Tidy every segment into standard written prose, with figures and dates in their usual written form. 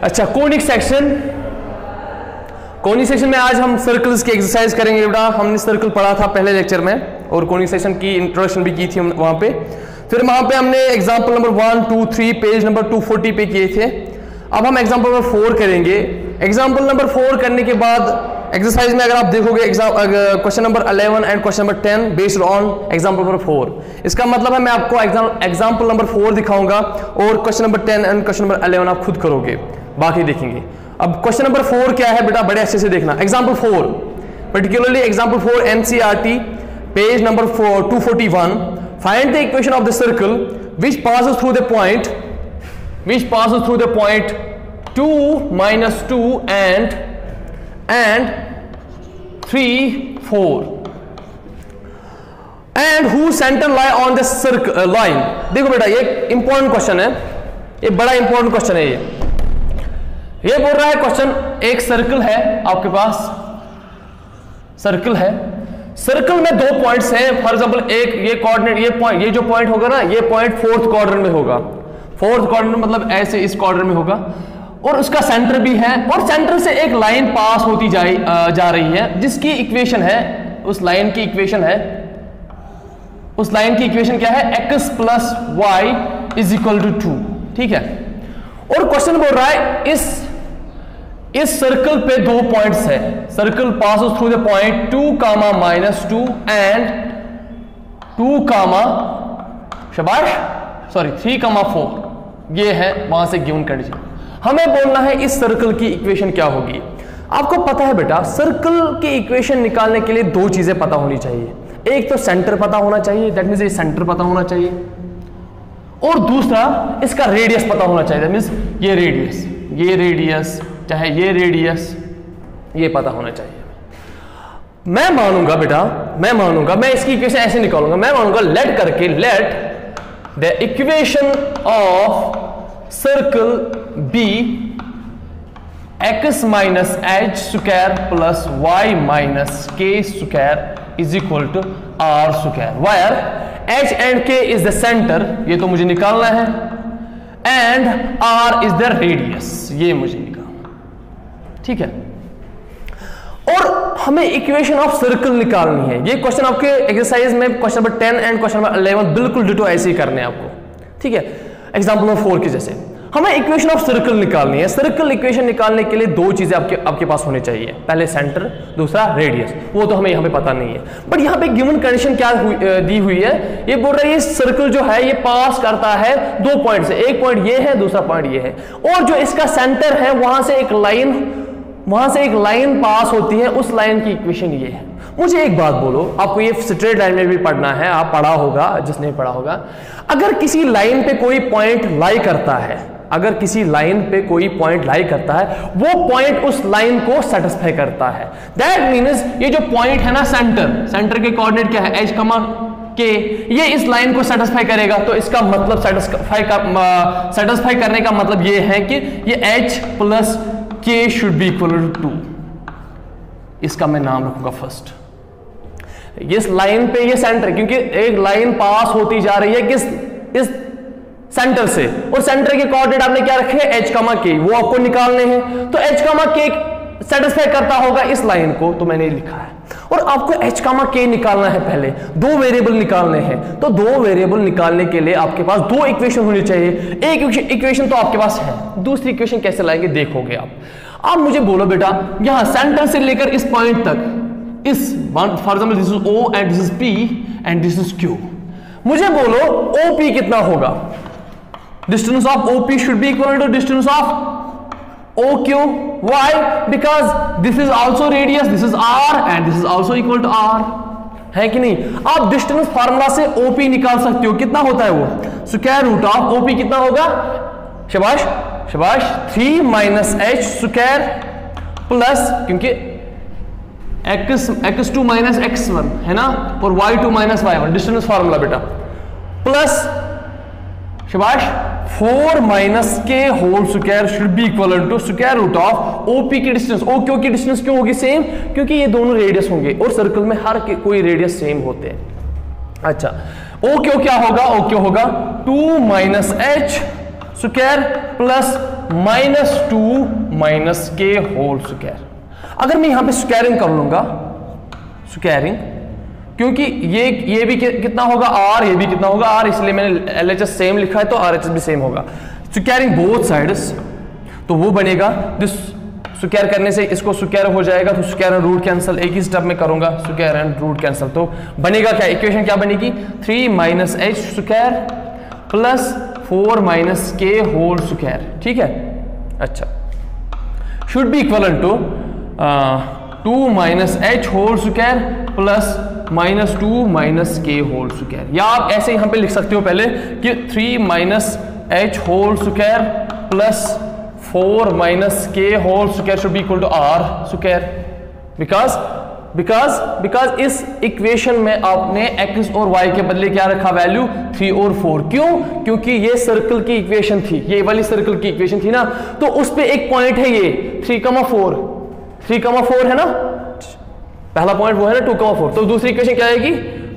अच्छा, conic section में आज हम सर्कल्स की एक्सरसाइज करेंगे बेटा। हमने सर्कल पढ़ा था पहले लेक्चर में और कोनिक सेक्शन की इंट्रोडक्शन भी की थी वहां पे। फिर वहां पे हमने एग्जांपल नंबर 1, 2, 3 पेज नंबर 240 पे किए थे। अब हम एग्जांपल नंबर 4 करेंगे। एग्जांपल नंबर 4 करने के बाद एक्सरसाइज में अगर आप देखोगे question number 11 and question number 10 based on example number 4। इसका मतलब है मैं आपको एग्जांपल नंबर 4 दिखाऊंगा और question number 10 and question number 11 आप खुद करोगे, बाकी देखेंगे। अब क्वेश्चन नंबर 4 क्या है बेटा, बड़े अच्छे से देखना। Example 4 particularly example 4 NCERT page number 241। Find the equation of the circle which passes through the point 2 minus 2 and 3 4 and whose center lie on the circle line। देखो बेटा ये इंपॉर्टेंट क्वेश्चन है, ये बड़ा इंपॉर्टेंट क्वेश्चन है। ये बोल रहा है क्वेश्चन, एक सर्कल है आपके पास, सर्कल है, सर्कल में 2 पॉइंट्स हैं। फॉर एग्जांपल एक ये कोऑर्डिनेट, ये जो पॉइंट होगा ना, ये पॉइंट 4th क्वाड्रेंट में होगा। 4th क्वाड्रेंट मतलब ऐसे इस क्वाड्रेंट में होगा और उसका सेंटर भी है और सेंटर से एक लाइन पास होती जा रही है जिसकी इक्वेशन है, उस लाइन की इक्वेशन है, उस लाइन की इक्वेशन क्या है, x + y = 2। ठीक है। और क्वेश्चन बोल रहा है इस सर्कल पे 2 पॉइंट्स है। Circle passes through the point 2, -2 and 2, 3, 4। ये है वहां से गिवन कंडीशन। हमें बोलना है इस सर्कल की इक्वेशन क्या होगी। आपको पता है बेटा, सर्कल की इक्वेशन निकालने के लिए 2 चीजें पता होनी चाहिए। एक तो सेंटर पता होना चाहिए, दैट मींस ये सेंटर पता होना चाहिए, और दूसरा इसका रेडियस पता होना चाहिए, दैट मींस ये रेडियस चाहे ये रेडियस, ये पता होना चाहिए। मैं मानूंगा बेटा, मैं इसकी इक्वेशन ऐसे निकालूंगा। मैं मानूंगा let the equation of circle be x - h² + y - k² = r², where h and k is the center, ये तो मुझे निकालना है, and r is the radius, ये मुझे निकालना। ठीक है। और हमें इक्वेशन ऑफ सर्कल निकालनी है। ये क्वेश्चन आपके एक्सरसाइज में question number 10 and question number 11 बिल्कुल डिटो ऐसे ही करने हैं आपको। ठीक है। एग्जांपल नंबर 4 के जैसे हमें इक्वेशन ऑफ सर्कल निकालनी है। सर्कल इक्वेशन निकालने के लिए 2 चीजें आपके पास होनी चाहिए, पहले सेंटर, दूसरा रेडियस। वो तो हमें यहाँ पे पता नहीं है, बट यहाँ पे गिवन कंडीशन क्या दी हुई है। ये बोल रहा है ये सर्कल जो है ये पास करता है 2 पॉइंट से, एक पॉइंट ये है, दूसरा पॉइंट ये है, और जो इसका सेंटर है वहां से एक लाइन पास होती है, उस लाइन की इक्वेशन ये है। मुझे एक बात बोलो, आपको ये स्ट्रेट लाइन में भी पढ़ना है, आप पढ़ा होगा, जिसने पढ़ा होगा, अगर किसी लाइन पे कोई पॉइंट लाई करता है, अगर किसी लाइन पे कोई पॉइंट लाई करता है, वो पॉइंट उस लाइन को सेटिस्फाई करता है। दैट मीन्स ये जो पॉइंट है ना, सेंटर के कोऑर्डिनेट क्या है, h, k, ये इस लाइन को सेटिस्फाई करेगा। तो इसका मतलब सेटिस्फाई करने का मतलब ये है कि ये h + k should be equal to 2। इसका मैं नाम रखूंगा फर्स्ट। इस लाइन पे ये सेंटर, क्योंकि एक लाइन पास होती जा रही है किस, इस सेंटर से, और सेंटर के कोऑर्डिनेट आपने क्या रखे, h, k, वो आपको निकालने हैं। तो h, k सेटिस्फाई करता होगा इस लाइन को, तो मैंने लिखा है। और आपको h, k निकालना है, पहले 2 वेरिएबल निकालने हैं। तो 2 वेरिएबल निकालने के लिए आपके पास 2 इक्वेशन होनी चाहिए। एक इक्वेशन तो आपके पास है, दूसरी इक्वेशन कैसे लाएंगे देखोगे आप। मुझे बोलो बेटा, यहां सेंटर से लेकर इस पॉइंट तक, इस for example this is O and this is P and this is Q। मुझे बोलो OP कितना होगा। Distance of OP should be equal to distance of OQ. Why? Because this is also radius, this is R and this is also equal to R, है कि नहीं। आप distance formula से OP निकाल सकते हो, कितना होता है वो, √of OP कितना होगा, शाबाश 3 - h² प्लस, क्योंकि x2 - x1 है ना, और y2 - y1 डिस्टेंस फार्मूला बेटा, प्लस शाबाश 4 - k² should be equal to √of OP की डिस्टेंस। OQ की डिस्टेंस क्यों होगी सेम, क्योंकि ये दोनों रेडियस होंगे और सर्कल में हर कोई रेडियस सेम होते हैं। अच्छा, OQ क्या होगा, OQ होगा 2 - h² प्लस -2 माइनस के होल स्क्वायर। अगर मैं यहां पे स्क्वायरिंग कर लूंगा, स्क्वायरिंग, क्योंकि ये भी कितना होगा r, ये भी कितना होगा r, इसलिए मैंने LHS सेम लिखा है तो RHS भी सेम होगा। स्क्वायरिंग बोथ साइड्स, तो वो बनेगा दिस, स्क्वायर करने से इसको स्क्वायर हो जाएगा, तो स्क्वायर एंड रूट कैंसिल, एक ही स्टेप में करूंगा, स्क्वायर एंड रूट कैंसिल, तो बनेगा क्या, इक्वेशन क्या बनेगी, 3 minus h square plus 4 minus के होल स्क्वायर। ठीक है, अच्छा, should be equal to 2 minus h whole square plus -2 minus के होल स्क्वायर, या आप ऐसे यहां पे लिख सकते हो पहले कि 3 minus h whole square plus 4 minus के whole square should be equal to r square, because इस इक्वेशन में आपने x और y के बदले क्या रखा, वैल्यू 3 और 4। क्यों, क्योंकि ये सर्कल की इक्वेशन थी, ये वाली सर्कल की इक्वेशन थी ना, तो उस पे एक पॉइंट है ये 3,4 है ना, पहला पॉइंट वो है ना 2,4, तो दूसरी इक्वेशन क्या आएगी,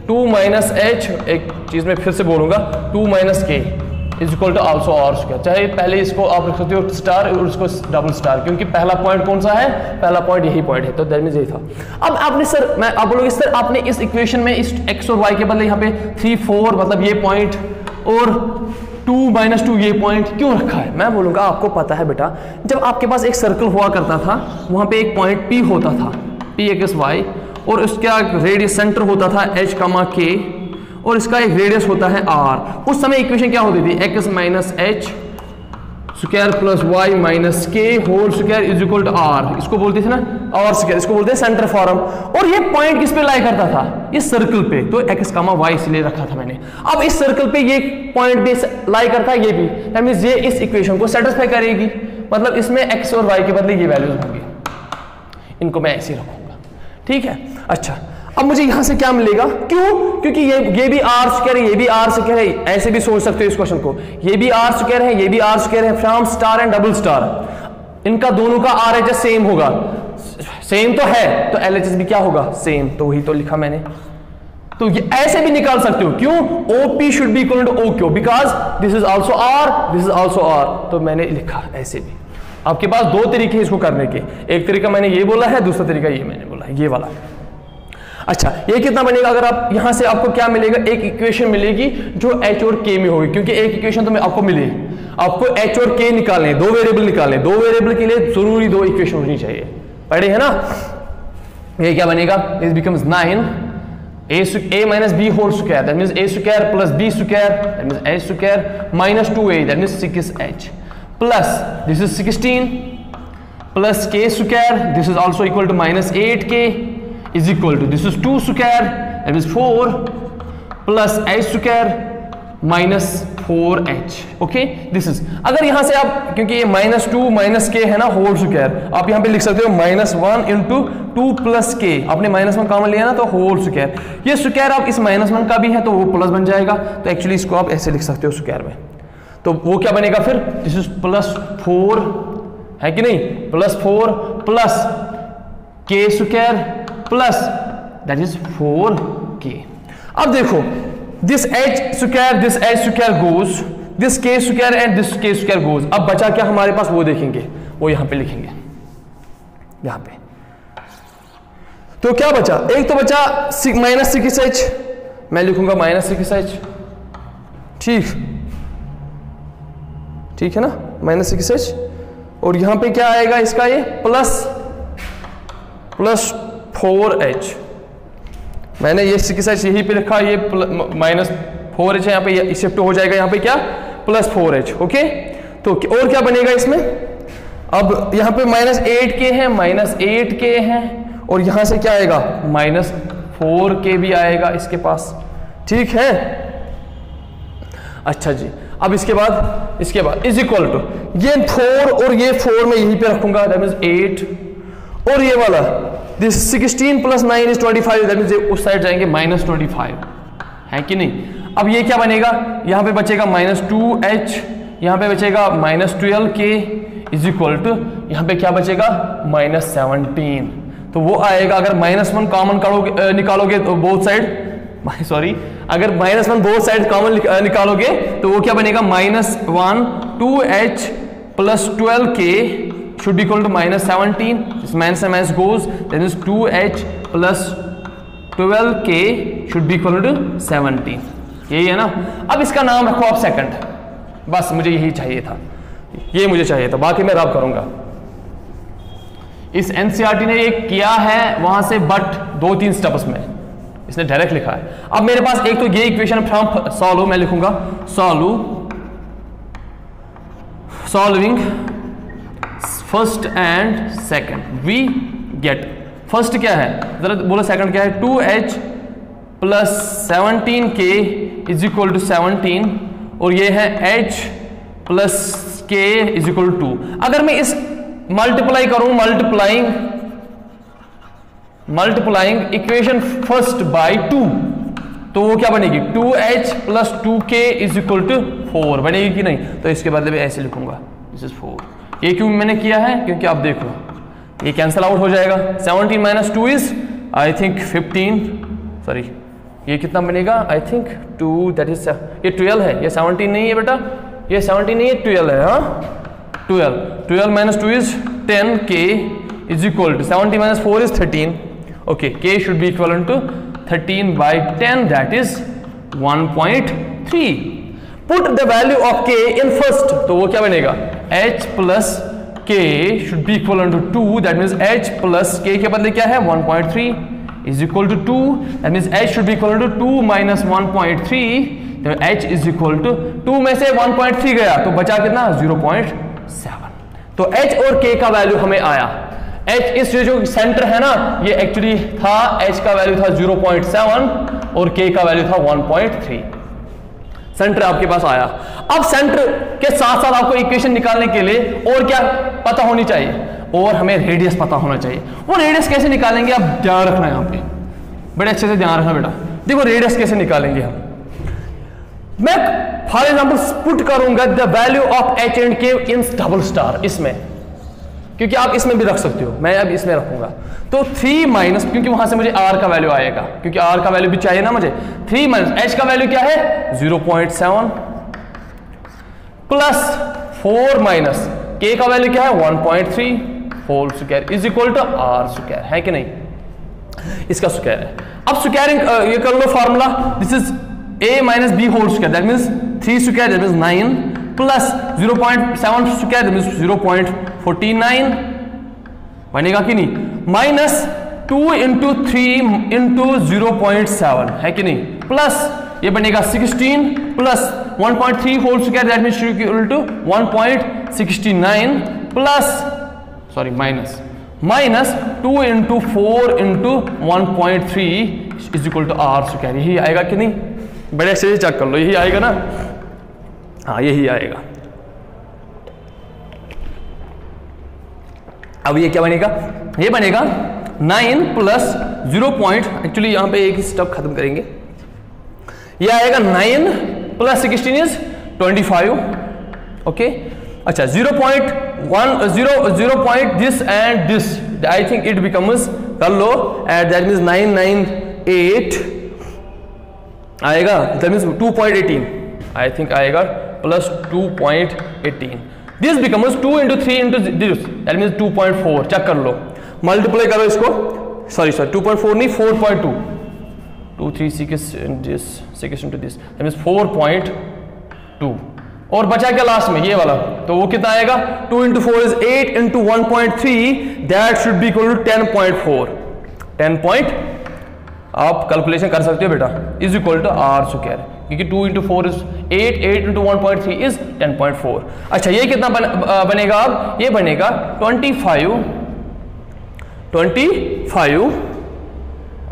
2 माइनस h, एक चीज में फिर से बोलूंगा, 2 minus k is equal to also r square. चाहे पहले इसको आप रख सकते हो स्टार और उसको डबल स्टार, क्योंकि पहला पॉइंट कौन सा है, पहला पॉइंट यही पॉइंट है, तो दैट मींस यही था। अब आपने सर, मैं आप बोलोगे सर आपने इस इक्वेशन में इस x और y के बदले यहाँ पे 3, 4 मतलब ये पॉइंट और 2 माइनस 2 ये पॉइंट क्यों रखा है। मैं बोलूंगा आपको पता है बेटा, जब आपके पास एक सर्कल हुआ करता था, वहां पे एक पॉइंट P होता था, P x y, और उसका रेडियस सेंटर होता था h, k, और इसका एक रेडियस होता है r। उस समय इक्वेशन क्या होती थी, x minus h square plus y minus के whole square is equal to r, इसको बोलते थे ना r स्क्वायर, इसको बोलते हैं सेंटर फॉर्म। और ये पॉइंट किस पे लाई करता था, इस सर्कल पे, तो x, y इसलिए रखा था मैंने। अब इस सर्कल पे ये पॉइंट भी लाई करता है, ये भी, दैट मींस ये इस इक्वेशन को सेटिस्फाई करेगी, मतलब इसमें x और y के बदले ये वैल्यूज होंगी, इनको मैं ऐसे रखूंगा। ठीक है, अच्छा, अब मुझे यहां से क्या मिलेगा, क्यों, क्योंकि ये भी r स्क्वायर है, ये भी r स्क्वायर है, ऐसे भी सोच सकते हो इस क्वेश्चन को, ये भी r स्क्वायर है, ये भी r स्क्वायर है, from star and double star, इनका दोनों का RHS सेम होगा, सेम तो है, तो LHS भी क्या होगा, सेम, तो वही तो लिखा मैंने। तो ये ऐसे भी निकाल सकते हो, क्यों, OP should be equal to OQ, because this is also r, this is also r, तो मैंने लिखा ऐसे भी। आपके पास दो तरीके इसको करने के, एक तरीका मैंने ये बोला है, दूसरा तरीका ये मैंने बोला है, ये वाला। अच्छा, ये कितना बनेगा, अगर आप यहां से आपको क्या मिलेगा, एक इक्वेशन मिलेगी जो h और k में होगी, क्योंकि एक इक्वेशन तो मैं आपको मिली, आपको h और k निकालने, दो वेरिएबल निकालने, दो वेरिएबल के लिए जरूरी दो इक्वेशन होनी चाहिए, पढ़े है ना। ये क्या बनेगा, this becomes 9 a minus b whole square, that means a square plus b square, that means a square minus 2a, that means 6h, plus this is 16 plus k square, this is also equal to minus 8k is equal to, this is 2 square, that is 4 plus h square minus 4h, okay, this is, अगर यहां से आप, क्योंकि ये -2 minus के है ना whole square, आप यहां पे लिख सकते हो -1 इंटू 2 प्लस के, आपने -1 कॉमन लिया ना, तो होल स्क्वायर, ये स्क्वायर आप इस -1 का भी है तो वो प्लस बन जाएगा, तो एक्चुअली इसको आप ऐसे लिख सकते हो स्क्वायर में, तो वो क्या बनेगा फिर, दिस इज +4 है कि नहीं, +4 plus k square plus that is 4k। अब देखो, this h square goes, this k square and this k square goes, अब बचा क्या हमारे पास, वो देखेंगे, वो यहां पे लिखेंगे, यहां पे, तो क्या बचा, एक तो बचा -6h, मैं लिखूंगा -6h, ठीक है ना, -6h, और यहां पे क्या आएगा इसका, ये प्लस 4h, मैंने ये 6h यहीं पे रखा, ये -4h है, यहाँ पे शिफ्ट हो जाएगा, यहाँ पे क्या +4h, ओके। तो और क्या बनेगा इसमें, अब यहाँ पे -8k है, और यहाँ से क्या आएगा, -4k भी आएगा इसके पास, ठीक है। अच्छा जी, अब इसके बाद इज इक्वल टू, ये 4 और ये 4 में यहीं पे रखूंगा, दैट मींस 8, और ये वाला this 16 plus 9 is 25, that means उस साइड जाएंगे -25, है कि नहीं। अब ये क्या बनेगा, यहां पे बचेगा -2h, यहां पे बचेगा -12k इज इक्वल टू, यहां पे क्या बचेगा -17, तो वो आएगा, अगर -1 कॉमन निकालोगे तो बोथ साइड, सॉरी, अगर -1 बोथ साइड कॉमन निकालोगे तो वो क्या बनेगा, -1 2h plus 12k should be equal to minus 17. This minus and minus goes, then is 2h plus 12k should be equal to 17. यही है ना। अब इसका नाम रखो आप सेकंड, बस मुझे यही चाहिए था, ये मुझे चाहिए था, बाकी मैं रब करूंगा। इस एनसीईआरटी ने ये किया है वहां से, बट 2-3 स्टेप्स में इसने डायरेक्ट लिखा है। अब मेरे पास एक तो ये इक्वेशन फ्रॉम सॉल्व, मैं लिखूंगा solving first and second, we get first क्या है जरा बोलो, सेकंड क्या है, 2h plus 17k is equal to 17, और ये है h plus k is equal to 2। अगर मैं इस मल्टीप्लाई करूं, मल्टीप्लाइंग इक्वेशन फर्स्ट बाय 2, तो वो क्या बनेगी, 2h plus 2k is equal to 4 बनेगी कि नहीं। तो इसके बदले में ऐसे लिखूंगा, दिस इज 4। ये क्यों मैंने किया है, क्योंकि आप देखो ये कैंसिल आउट हो जाएगा। 17 minus 2 is I think 15, sorry ये कितना बनेगा, आई थिंक 2, दैट इज ये 12 है, ये 17 नहीं है बेटा, ये 17 नहीं है, 12 है। हाँ 12 minus 2 is 10k is equal to 17 minus 4 is 13। Okay, k should be equal to 13 by 10, that is 1.3। Put the value of k in first, तो वो क्या बनेगा, h plus k should be equal to 2, that means h plus k के बदले क्या है 1.3 is equal to 2, that means h should be equal to 2 minus 1.3, तो h is equal to 2 में से 1.3 गया तो बचा कितना 0.7। तो h और k का वैल्यू हमें आया। h इस जो सेंटर है ना, ये एक्चुअली था, h का वैल्यू था 0.7 और k का वैल्यू था 1.3। सेंटर आपके पास आया। अब सेंटर के साथ साथ आपको इक्वेशन निकालने के लिए और क्या पता होनी चाहिए, और हमें रेडियस पता होना चाहिए। वो रेडियस कैसे निकालेंगे आप ध्यान रखना, यहाँ पे बड़े अच्छे से ध्यान रखना बेटा। देखो रेडियस कैसे निकालेंगे हम, मैं फॉर एग्जांपल पुट करूंगा the value of h and k in double star इसमें, क्योंकि आप इसमें भी रख सकते हो, मैं अब इसमें रखूंगा। तो 3 माइनस, क्योंकि वहां से मुझे r का वैल्यू आएगा, क्योंकि r का वैल्यू भी चाहिए ना मुझे। 3 माइनस h का वैल्यू क्या है 0.7 प्लस 4 माइनस k का वैल्यू क्या है 1.3 whole square is equal to r square, है कि नहीं, इसका स्क्वायर है। अब स्क्वायरिंग ये कर लो formula, this is a minus b whole square, that means 3 square that means 9 plus 0.7 square that means 0.49 बनेगा कि नहीं, माइनस 2 इंटू 3 इंटू 0.7 है कि नहीं, प्लस ये बनेगा 16 plus 1.3 whole square that means equal to 1.69 plus sorry minus 2 into 4 into 1.3 is equal to r square. यही आएगा कि नहीं, बड़े अच्छे से चेक कर लो, यही आएगा ना, हाँ यही आएगा। अब ये क्या बनेगा, ये बनेगा 9 प्लस 0. एक्चुअली यहां पे एक ही स्टेप खत्म करेंगे, ये आएगा 9 प्लस 16 इज 25। ओके अच्छा 0.1 this and this, I think it becomes, कर लो एट दैट मीन्स 998 आएगा, दैट मीन्स 2.18 आई थिंक आएगा plus 2.18, this becomes 2 into 3 into this that means 2.4। Check कर लो, मल्टीप्लाई करो इसको, सॉरी 2.4 नहीं 4.2, 2 3 6 इंटू दिस दैट मीन्स 4.2, और बचा क्या लास्ट में ये वाला, तो वो कितना आएगा 2 into 4 is 8 into 1.3 that should be equal to 10.4। 10 आप कैलकुलेशन कर सकते हो बेटा, is equal to r square, क्योंकि 2 इंटू 4 इज 8 इंटू 1.3 इज 10.4। अच्छा ये कितना बनेगा, अब ये बनेगा 25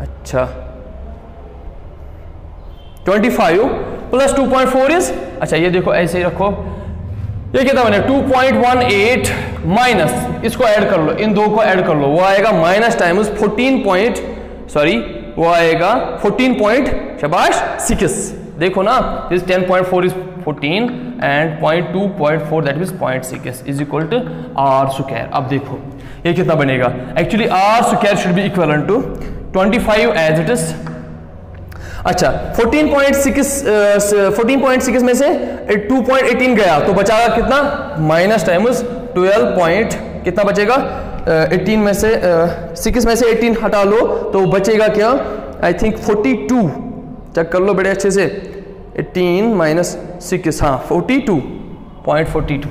अच्छा 25 प्लस 2.4 इज, अच्छा ये देखो ऐसे ही रखो, ये कितना बनेगा 2.18 माइनस, इसको ऐड कर लो, इन दो को ऐड कर लो, वो आएगा माइनस टाइम्स 14.6, देखो ना, this 10.4 is 14 and 0.2.4 that means 0.6 is equal to r square. अब देखो ये कितना बनेगा, actually r square should be equal to 25 as it is. अच्छा 14.6 में से 2.18 गया तो बचागा कितना, माइनस टाइम्स 12 कितना बचेगा, 18 में से 6 में से 18 हटा लो तो बचेगा क्या, आई थिंक 42, चेक कर लो बड़े अच्छे से, 18 माइनस 6, हाँ 42.42,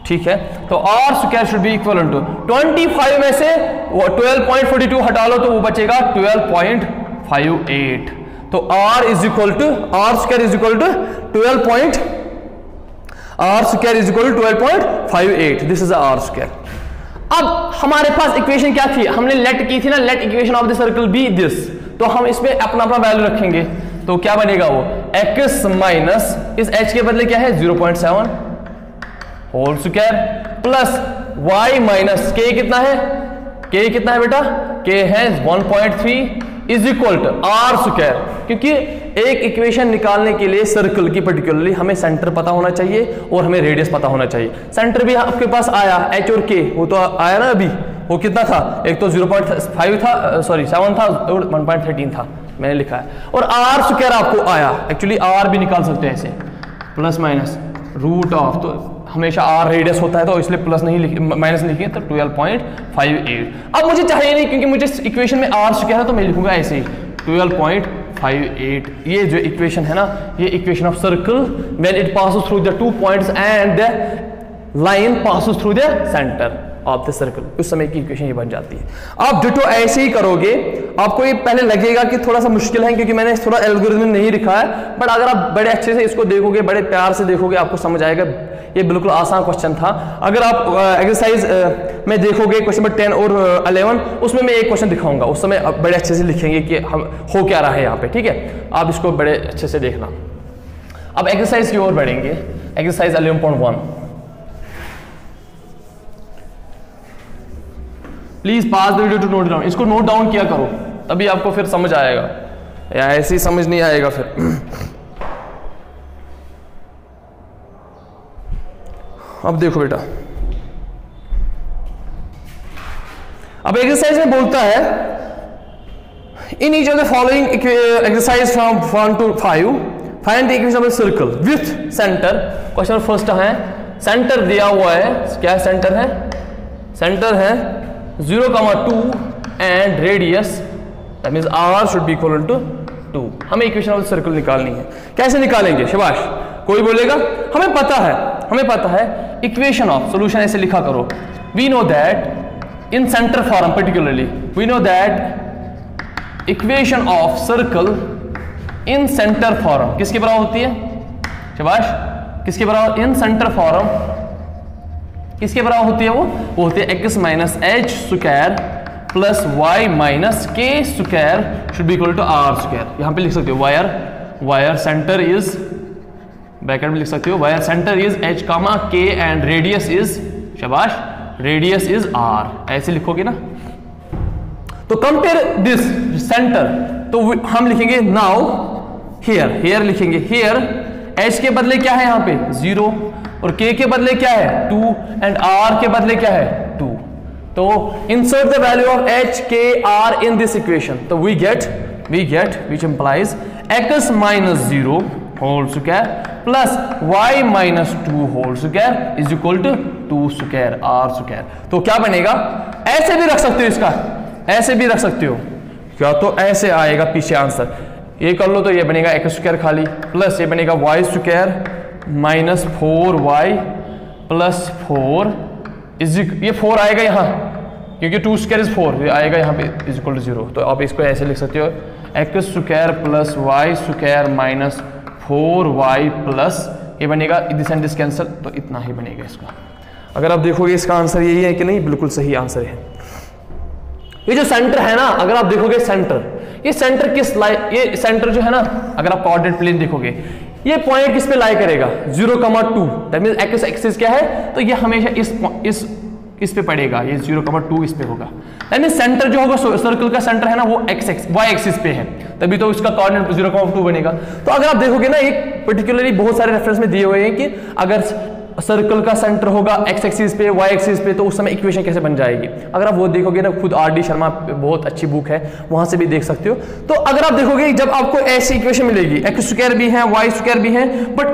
ठीक है। तो r square should be equal to 25 में से 12.42 हटा लो तो वो बचेगा 12.58। तो r is equal to are square is equal to 12.58। This is r square. अब हमारे पास इक्वेशन क्या थी, हमने लेट की थी ना, let equation of the circle be this, तो हम इसमें अपना वैल्यू रखेंगे तो क्या बनेगा वो x माइनस इस h के बदले क्या है 0.7 whole square plus y minus k कितना है, k कितना है बेटा, k है 1.3 is equal to are square, क्योंकि एक इक्वेशन निकालने के लिए सर्कल की पर्टिकुलरली हमें सेंटर पता होना चाहिए और हमें रेडियस पता होना चाहिए। सेंटर भी आपके पास आया h और k, वो तो आया ना अभी, वो कितना था, एक तो 0.5 था, सॉरी 7 था और 1.13 था मैंने लिखा है, और आर स्क्वायर आपको आया, एक्चुअली आर भी निकाल सकते हैं ऐसे प्लस माइनस रूट ऑफ, तो हमेशा आर रेडियस होता है तो इसलिए प्लस नहीं माइनस नहीं लिखिए, तो 12.58। अब मुझे चाहिए नहीं क्योंकि मुझे इक्वेशन में आर स्क्वायर है तो मैं लिखूंगा ऐसे ही 12.58। ये जो इक्वेशन है ना, ये equation of circle when it passes through the 2 points and the line passes through the centre of the circle, उस समय की इक्वेशन ये बन जाती है। आप डिटो ऐसे ही करोगे, आपको ये पहले लगेगा कि थोड़ा सा मुश्किल है क्योंकि मैंने थोड़ा एल्गोरिथम नहीं लिखा है, बट अगर आप बड़े अच्छे से इसको देखोगे, बड़े प्यार से देखोगे, आपको समझ आएगा ये बिल्कुल आसान क्वेश्चन था। अगर आप एक्सरसाइज में देखोगे क्वेश्चन नंबर 10 और 11, उसमें मैं एक क्वेश्चन दिखाऊंगा, उस समय आप बड़े अच्छे से लिखेंगे कि हम हो क्या रहा है यहाँ पे, ठीक है। आप इसको बड़े अच्छे से देखना। अब एक्सरसाइज की ओर बढ़ेंगे, exercise 11.1। Please pass the video to note down, इसको नोट डाउन किया करो तभी आपको फिर समझ आएगा, या ऐसे ही समझ नहीं आएगा फिर। अब देखो बेटा, अब एक्सरसाइज में बोलता है in each of the following exercise from 1 to 5 find the equation of the circle with centre. Question first है, सेंटर दिया हुआ है, क्या सेंटर है, सेंटर है 0,2 and radius that means r should be equal to 2। हमें इक्वेशन ऑफ द सर्कल निकालनी है। कैसे निकालेंगे शाबाश, कोई बोलेगा हमें पता है इक्वेशन ऑफ, सॉल्यूशन ऐसे लिखा करो, we know that in centre form particularly we know that equation of circle in centre form किसके बराबर होती है, शाबाश, किसके बराबर, इन सेंटर फॉर्म किसके बराबर होती है, वो होती है x minus H square plus y minus के square should be equal to are square. यहां पे लिख सकते हो वायर सेंटर इज, ब्रैकेट में लिख सकते हो where centre is h comma k and radius is, शाबाश, रेडियस इज r, ऐसे लिखोगे ना। तो कंपेयर दिस सेंटर, तो हम लिखेंगे नाउ हियर लिखेंगे, हियर h के बदले क्या है यहाँ पे 0 और k के बदले क्या है 2 एंड r के बदले क्या है 2। तो insert the value of h k r in this equation, तो we get which implies x minus 0 whole square plus y minus 2 whole square is equal to 2 square r square. तो क्या बनेगा, ऐसे भी रख सकते हो, इसका ऐसे भी रख सकते हो, क्या तो ऐसे आएगा पीछे आंसर, ये कर लो तो ये बनेगा x स्क्वायर खाली प्लस ये बनेगा y square minus 4y plus 4 is, ये 4 आएगा यहाँ क्योंकि 2 स्क्वायर इज 4, ये आएगा यहाँ पे इज इक्वल टू 0। तो आप इसको ऐसे लिख सकते हो x square plus y square minus 4y plus ये बनेगा दिस एंड दिस कैंसिल, तो इतना ही बनेगा इसका। अगर आप देखोगे इसका आंसर यही है कि नहीं, बिल्कुल सही आंसर है। ये जो सेंटर है ना, अगर आप देखोगे सेंटर, ये सेंटर किस ये सेंटर जो है ना, अगर आप कोऑर्डिनेट प्लेन देखोगे ये पॉइंट किस पे लाई करेगा 0,2, दैट मींस एक्स एक्सिस क्या है, तो ये हमेशा इस पे पड़ेगा, ये 0,2 इस पे होगा। दैट मींस सेंटर जो होगा सर्कल का सेंटर है ना वो y एक्सिस पे है, तभी तो इसका कोऑर्डिनेट 0,2 बनेगा। तो अगर आप देखोगे ना, एक पर्टिकुलरली बहुत सारे रेफरेंस में दिए हुए हैं कि अगर सर्कल का सेंटर होगा x एक्सिस पे, y एक्सिस पे, तो उस समय इक्वेशन कैसे बन जाएगी? अगर आप वो देखोगे ना, खुद आर डी शर्मा बहुत अच्छी बुक है, वहां से भी देख सकते हो। तो अगर आप देखोगे जब आपको ऐसी इक्वेशन मिलेगी, एक्स स्क्वायर भी है, वाई स्क्वायर भी है, बट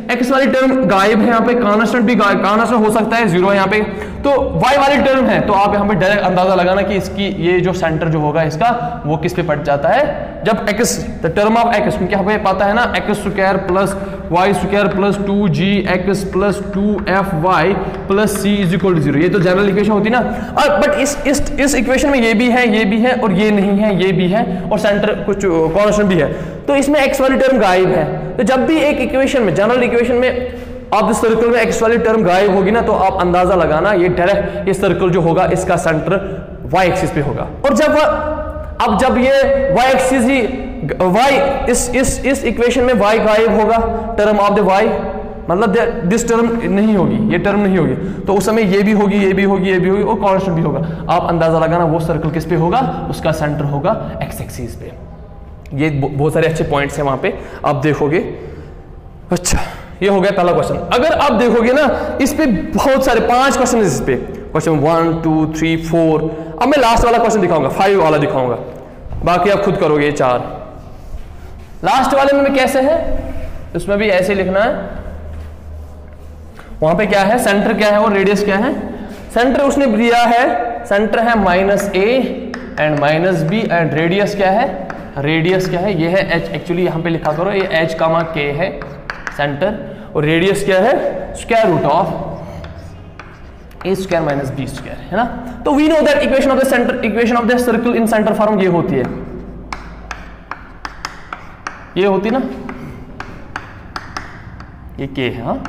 एक्स वाली टर्म गायब है, यहाँ पे कांस्टेंट भी कांस्टेंट हो सकता है, जीरो है यहाँ पे, तो y वाली टर्म है, तो आप यहाँ पे डायरेक्ट अंदाजा लगाना कि इसकी ये जो सेंटर जो होगा इसका वो किस पे पड़ जाता है, जब x the term of x, क्योंकि हमें पता है ना x square plus y square plus 2gx plus 2fy plus c is equal to 0, ये तो जनरल इक्वेशन होती है ना। और बट इस इक्वेशन में ये भी है और ये नहीं है, ये भी है और सेंटर कुछ कांस्टेंट भी है, तो इसमें x वाली टर्म गायब है। तो जब भी एक इक्वेशन में, जनरल इक्वेशन में आप इस सर्कल में x वाली टर्म गायब होगी ना, तो आप अंदाजा लगाना ये डायरेक्ट, ये सर्कल जो होगा इसका सेंटर y एक्सिस पे होगा। और जब ये y एक्सिस ही y इस इक्वेशन में y गायब होगा, टर्म ऑफ द y, मतलब दिस टर्म नहीं होगी, ये टर्म नहीं होगी, तो उस समय ये भी होगी, ये भी होगी, ये भी होगी और कांस्टेंट भी होगा। आप अंदाजा लगाना वो सर्कल किस पे होगा, उसका सेंटर होगा x एक्सिस पे। ये बहुत सारे अच्छे पॉइंट्स हैं वहां पे, आप देखोगे। अच्छा, ये हो गया पहला क्वेश्चन। अगर आप देखोगे ना, इस पे बहुत सारे 5 क्वेश्चन इस पे, क्वेश्चन 1 2 3 4, अब मैं लास्ट वाला क्वेश्चन दिखाऊंगा, 5 वाला दिखाऊंगा, बाकी आप खुद करोगे। ये 4 लास्ट वाले में कैसे है, उसमें भी ऐसे लिखना है। वहां पे क्या है, सेंटर क्या है और रेडियस क्या है। सेंटर उसने दिया है, सेंटर है -a and -b and radius क्या है, रेडियस क्या है, ये है h। एक्चुअली यहां पे लिखा करो, ये h कामा k है सेंटर, और रेडियस क्या है, square root of a square minus b square, है ना। तो we know that equation of the centre, equation of the circle in centre form ये होती है, ये होती ना, ये k है, हाँ,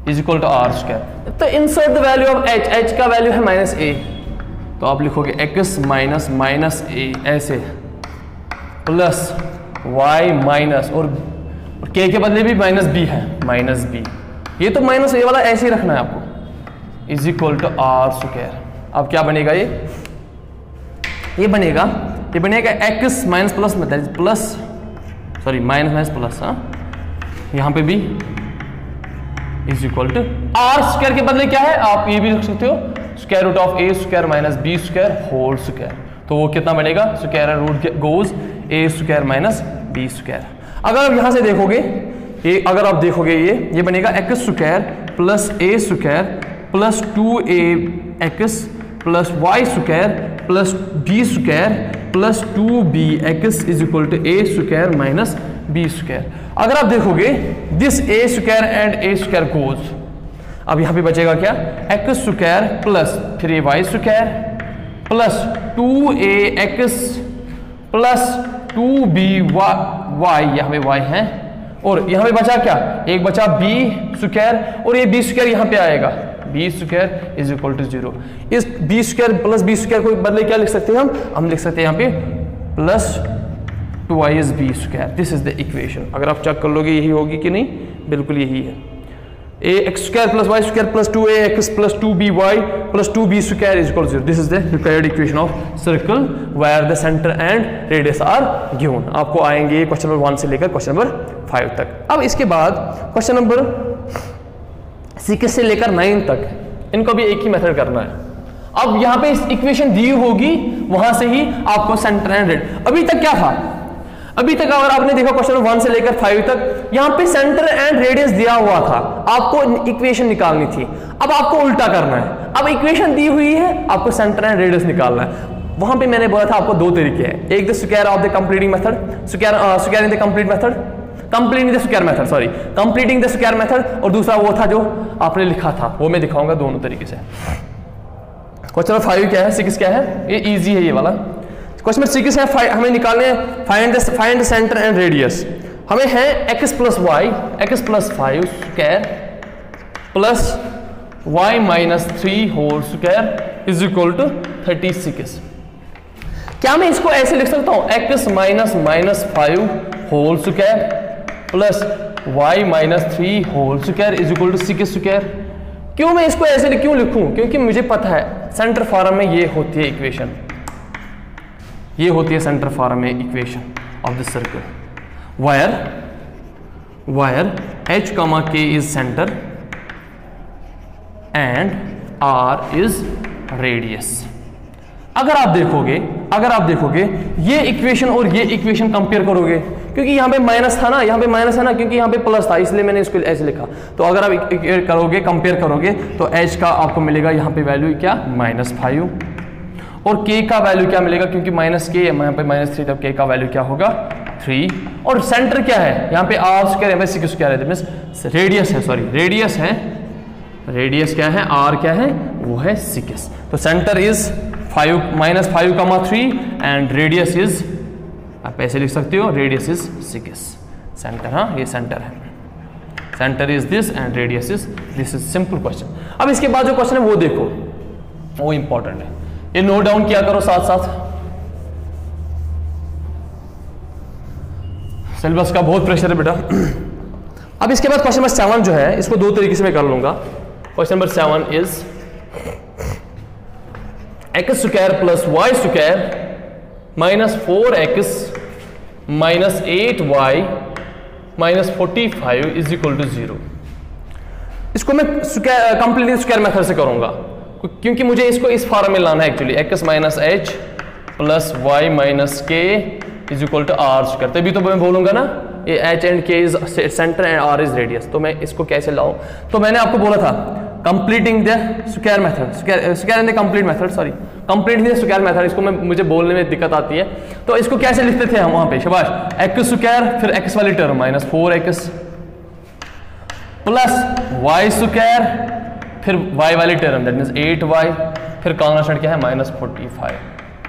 is equal to are square. तो insert the value of h, h का वैल्यू है -a, तो आप लिखोगे x माइनस -a ऐसे, प्लस y माइनस, और k के बदले भी -b है, -b, ये तो -a वाला ऐसे ही रखना है आपको, is equal to are square. अब क्या बनेगा, ये बनेगा x माइनस प्लस में प्लस, सॉरी माइनस प्लस, हाँ, यहाँ पे भी is equal to are square के बदले क्या है, आप ये भी रख सकते हो, square root of a square minus b square whole square. तो वो कितना बनेगा, square root goes a square minus b square. अगर आप यहां से देखोगे, ये अगर आप देखोगे ये बनेगा x square plus a square plus 2ax plus y square plus b square plus 2bx is equal to a square minus b square. अगर आप देखोगे this a square and a square goes, अब यहां पे बचेगा क्या, x स्क्वायर प्लस फिर ये y square plus 2ax plus 2by, यहां पे y है, और यहां पे बचा क्या, एक बचा b स्क्वायर, और ये b स्क्वायर यहां पे आएगा, b square is equal to 0। इस b square plus b square को बदले क्या लिख सकते हैं हम लिख सकते हैं यहाँ पे plus 2ab square. This is the equation. अगर आप चेक कर लोगे यही होगी कि नहीं, बिल्कुल यही है, ax square plus y square plus 2ax plus 2by plus 2b square is equal to 0। This is the required equation of circle where the centre and radius are given. आपको आएंगे क्वेश्चन नंबर 1 से लेकर question number 5 तक। अब इसके बाद question number 6 से लेकर 9 तक, इनको भी एक ही मेथड करना है। अब यहां पे इक्वेशन दी होगी, वहां से ही आपको सेंटर एंड रेडियस, अभी तक क्या था, अभी तक अगर आपने देखा क्वेश्चन 1 से लेकर 5 तक, यहां पे सेंटर एंड रेडियस दिया हुआ था, आपको इक्वेशन निकालनी थी। अब आपको उल्टा करना है, अब इक्वेशन दी हुई है, आपको सेंटर एंड रेडियस निकालना है। वहां पे मैंने बोला था आपको 2 तरीके हैं, एक the square of the completing method, squaring the complete method, completing the square method, sorry completing the square method, और दूसरा वो था जो आपने लिखा था, वो मैं दिखाऊंगा दोनों तरीके से। क्वेश्चन नंबर 5 क्या है, 6 क्या है, ये इजी है ये वाला। क्वेश्चन नंबर 6 है, हमें निकालने हैं find the centre and radius. हमें है x plus y, x plus 5 square plus y minus 3 whole square is equal to 36। क्या मैं इसको ऐसे लिख सकता हूं, x minus minus 5 whole square plus y minus 3 whole square is equal to 6 square. क्यों मैं इसको ऐसे क्यों लिखूं, क्योंकि मुझे पता है सेंटर फॉर्म में ये होती है इक्वेशन, ये होती है सेंटर फॉर्म में equation of the circle wire h, k is centre and r is radius. अगर आप देखोगे ये इक्वेशन और ये इक्वेशन कंपेयर करोगे, क्योंकि यहाँ पे माइनस था ना, यहाँ पे माइनस है ना, क्योंकि यहाँ पे प्लस था इसलिए मैंने इसको ऐसे लिखा। तो अगर आप कंपेयर करोगे तो h का आपको मिलेगा यहाँ पे वैल्यू क्या, -5, और k का वैल्यू क्या मिलेगा, क्योंकि माइनस के यहाँ पे -3, तब k का वैल्यू क्या होगा 3। और सेंटर क्या है यहाँ पे r स्क्वायर, यहाँ पे सिक स्क्वायर है, मींस रेडियस है, सॉरी रेडियस है, रेडियस क्या है, r क्या है, वो है 6। तो centre is -5, 3 and radius is, आप ऐसे लिख सकते हो, रेडियस इज 6 सेंटर। हाँ ये सेंटर है, centre is this and radius is this. Is simple question. अब इसके बाद जो क्वेश्चन है वो देखो, वो इंपॉर्टेंट है, ये नोट डाउन किया करो साथ साथ, सिलेबस का बहुत प्रेशर है बेटा। अब इसके बाद क्वेश्चन नंबर 7 जो है, इसको दो तरीके से मैं कर लूंगा। Question number 7 is x square plus y square -4x -8y -45 is equal to 0। इसको मैं कंप्लीटली स्क्वायर मेथड से करूंगा, क्योंकि मुझे इसको इस फॉर्म में लाना है actually, x - h plus y - k is equal to r square. तभी तो मैं बोलूंगा ना ये h and k is centre and r is radius. तो मैं इसको कैसे लाऊं, तो मैंने आपको बोला था completing the square method, square in the complete method, sorry complete the square method. इसको मुझे बोलने में दिक्कत आती है, तो इसको कैसे लिखते थे हम वहां पे, शाबाश, x स्क्वायर फिर x वाली term -4x plus y square फिर y वाली टर्म दैट मींस 8y फिर कॉन्स्टेंट क्या है -45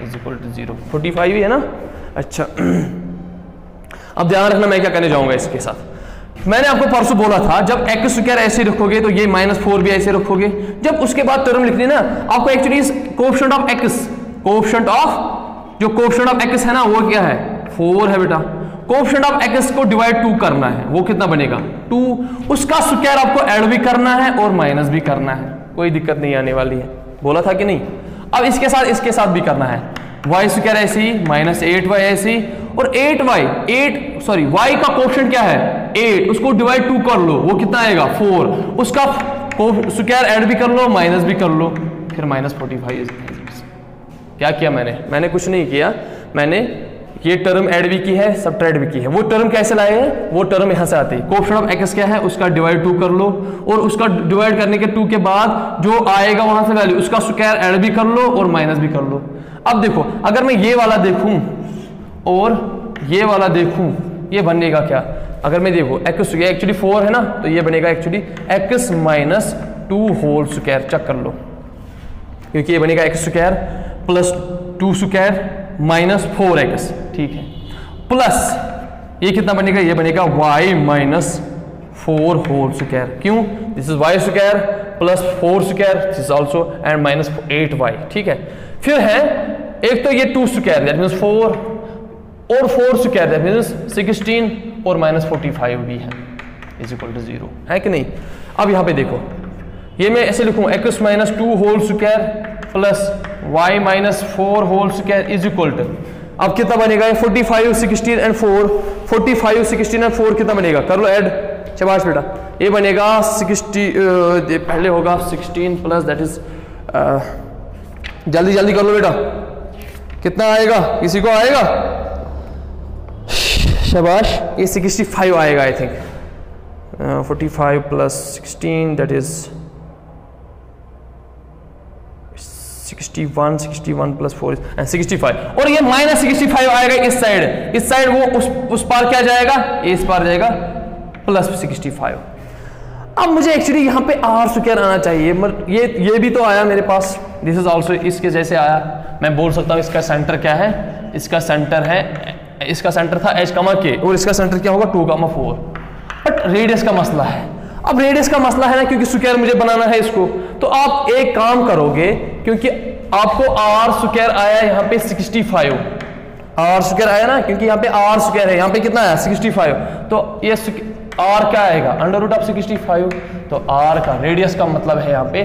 इज इक्वल टू 0। 45 ही है ना, अच्छा। अब ध्यान रखना मैं क्या करने जाऊंगा इसके साथ। मैंने आपको परसों बोला था जब x स्क्वायर ऐसे रखोगे तो ये -4 भी ऐसे रखोगे। जब उसके बाद टर्म लिखनी ना आपको, actually coefficient of x, coefficient of x है ना वो क्या है 4 है बेटा। कोएफिशिएंट ऑफ x को डिवाइड 2 करना है, वो कितना बनेगा 2, उसका स्क्वायर आपको ऐड भी करना है और माइनस भी करना है, कोई दिक्कत नहीं आने वाली है, बोला था कि नहीं। अब इसके साथ भी करना है, y स्क्वायर ऐसे ही -8y ऐसे ही, और 8y y का कोएफिशिएंट क्या है 8, उसको डिवाइड 2 कर लो, वो कितना आएगा 4, उसका स्क्वायर ऐड भी कर लो माइनस भी कर लो, फिर -45। क्या किया मैंने कुछ नहीं किया, मैंने ये टर्म ऐड भी की है, सब्ट्रैक्ट भी की है। वो टर्म कैसे लाए हैं, वो टर्म यहां से आती है, कोएफिशिएंट ऑफ x क्या है उसका डिवाइड 2 कर लो, और उसका डिवाइड करने के 2 के बाद जो आएगा वहां से वैल्यू उसका स्क्वायर ऐड भी कर लो और माइनस भी कर लो। अब देखो अगर मैं ये वाला देखूं और ये वाला देखूं, ये बनेगा क्या, अगर मैं देखो x एक्चुअली 4 है ना, तो ये बनेगा actually x - 2 whole square, check कर लो, क्योंकि ये बनेगा x square plus 2 square -4x, ठीक है, प्लस ये कितना बनेगा, ये बनेगा y - 4 होल स्क्वायर। क्यों, this is y square plus 4 square, this is also and -8y, ठीक है। फिर है एक तो ये 2 स्क्वायर दैट मींस 4 और 4 स्क्वायर दैट मींस 16 और -45 भी है इज इक्वल टू 0 है कि नहीं। अब यहां पे देखो ये मैं ऐसे लिखूं x - 2 whole square plus y - 4 whole square is equal to, अब कितना बनेगा ये 45 16 एंड 4, 45 16 एंड 4 कितना बनेगा, कर लो ऐड, शाबाश बेटा, ये बनेगा 60, पहले होगा 16 प्लस दैट इज, जल्दी कर लो बेटा, कितना आएगा, किसी को आएगा, शाबाश, ये 65 आएगा I think, 45 plus 16 that is 61 plus 4 65, और ये -65 आएगा इस साइड वो उस पार क्या जाएगा, इस पार जाएगा +65। अब मुझे एक्चुअली यहाँ पे r स्क्वायर आना चाहिए, मगर ये भी तो आया मेरे पास, दिस इज आल्सो इसके जैसे आया। मैं बोल सकता हूँ इसका सेंटर क्या है, इसका सेंटर था h, k और इसका सेंटर क्या होगा 2, 4, बट रेडियस का मसला है। अब रेडियस का मसला है ना, क्योंकि स्क्वायर मुझे बनाना है इसको, तो आप एक काम करोगे, क्योंकि आपको r स्क्वायर आया यहाँ पे 65, r स्क्वायर आया ना, क्योंकि यहाँ पे r स्क्वायर है, यहाँ पे कितना आया 65, तो ये r क्या आएगा √65, तो r का रेडियस का मतलब है यहाँ पे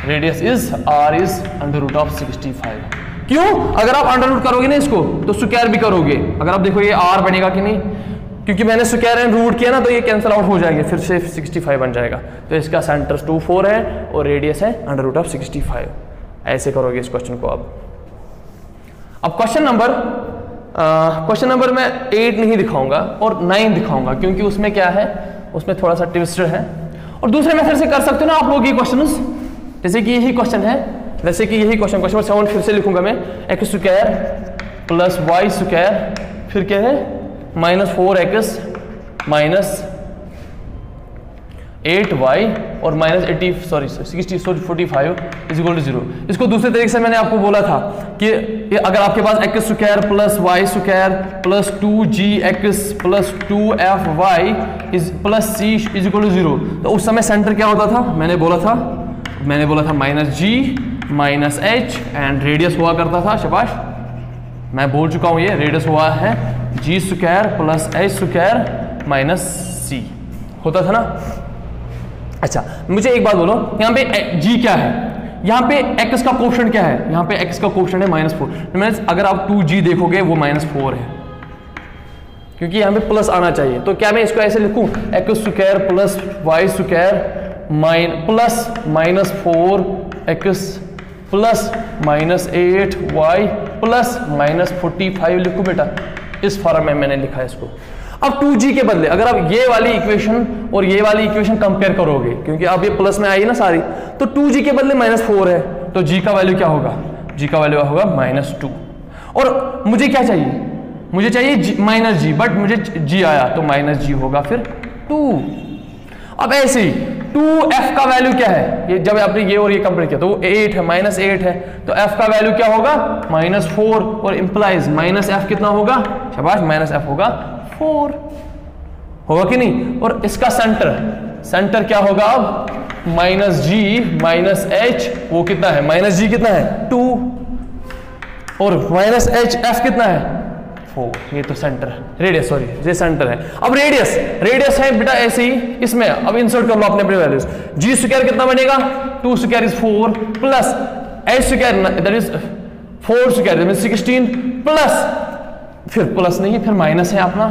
रेडियस इज r इज √65। क्यों, अगर आप अंडर रूट करोगे ना इसको तो स्क्वायर भी करोगे, अगर आप देखो ये r बनेगा कि नहीं, क्योंकि मैंने स्क्वायर एंड रूट किया ना तो ये कैंसिल आउट हो जाएंगे, फिर से 65 बन जाएगा। तो इसका सेंटर 2 4 है और रेडियस है √65। ऐसे करोगे इस क्वेश्चन को। अब क्वेश्चन नंबर मैं 8 नहीं दिखाऊंगा और 9 दिखाऊंगा, क्योंकि उसमें क्या है, उसमें थोड़ा सा ट्विस्ट है। और दूसरे मेथड से कर सकते हो ना आप लोग ये क्वेश्चन, जैसे कि यही क्वेश्चन है, जैसे कि यही क्वेश्चन नंबर 7 फिर से लिखूंगा मैं, x² + y², फिर क्या है -4x - 8y और -45 = 0। इसको दूसरे तरीके से मैंने आपको बोला था कि अगर आपके पास x² + y² + 2gx + 2fy + c = 0, तो उस समय सेंटर क्या होता था, मैंने बोला था -g -h एंड रेडियस हुआ करता था, शाबाश मैं बोल चुका हूं, ये रेडियस हुआ है g² + h² - c होता था ना। अच्छा मुझे एक बात बोलो, यहाँ पे g क्या है, यहाँ पे x का कोएफिशिएंट क्या है, यहाँ पे x का कोएफिशिएंट है -4, मींस अगर आप 2g देखोगे वो -4 है, क्योंकि यहाँ पे प्लस आना चाहिए। तो क्या मैं इसको ऐसे लिखूं, x² + y² plus -4x plus -8y plus -45 लिखूं बेटा, इस फॉर्म में मैंने लिखा है इसको। अब 2g के बदले अगर आप ये वाली इक्वेशन और ये वाली इक्वेशन कंपेयर करोगे, क्योंकि अब ये प्लस में आई ना सारी, तो 2g के बदले -4 है, तो g का वैल्यू क्या होगा, g का वैल्यू होगा -2। और मुझे क्या चाहिए, मुझे चाहिए -g, बट मुझे g आया तो -g होगा फिर 2। अब ऐसे ही 2f का वैल्यू क्या है, ये जब आपने ये और ये कंपेयर किया तो वो 8 है, -8 है, तो f का वैल्यू क्या होगा -4 और इंप्लाइज -f कितना होगा, शाबाश -f होगा 4, होगा कि नहीं। और इसका सेंटर क्या होगा अब, -g -h, वो कितना है, -g कितना है 2 और -hf कितना है 4, ये तो सेंटर रेडियस, सॉरी ये सेंटर है। अब रेडियस है बेटा ऐसे ही, इसमें अब इंसर्ट कर लो अपने वैल्यूज, g² कितना बनेगा 2² = 4 plus h² that is 4² that means 16 plus, फिर प्लस नहीं फिर माइनस है अपना,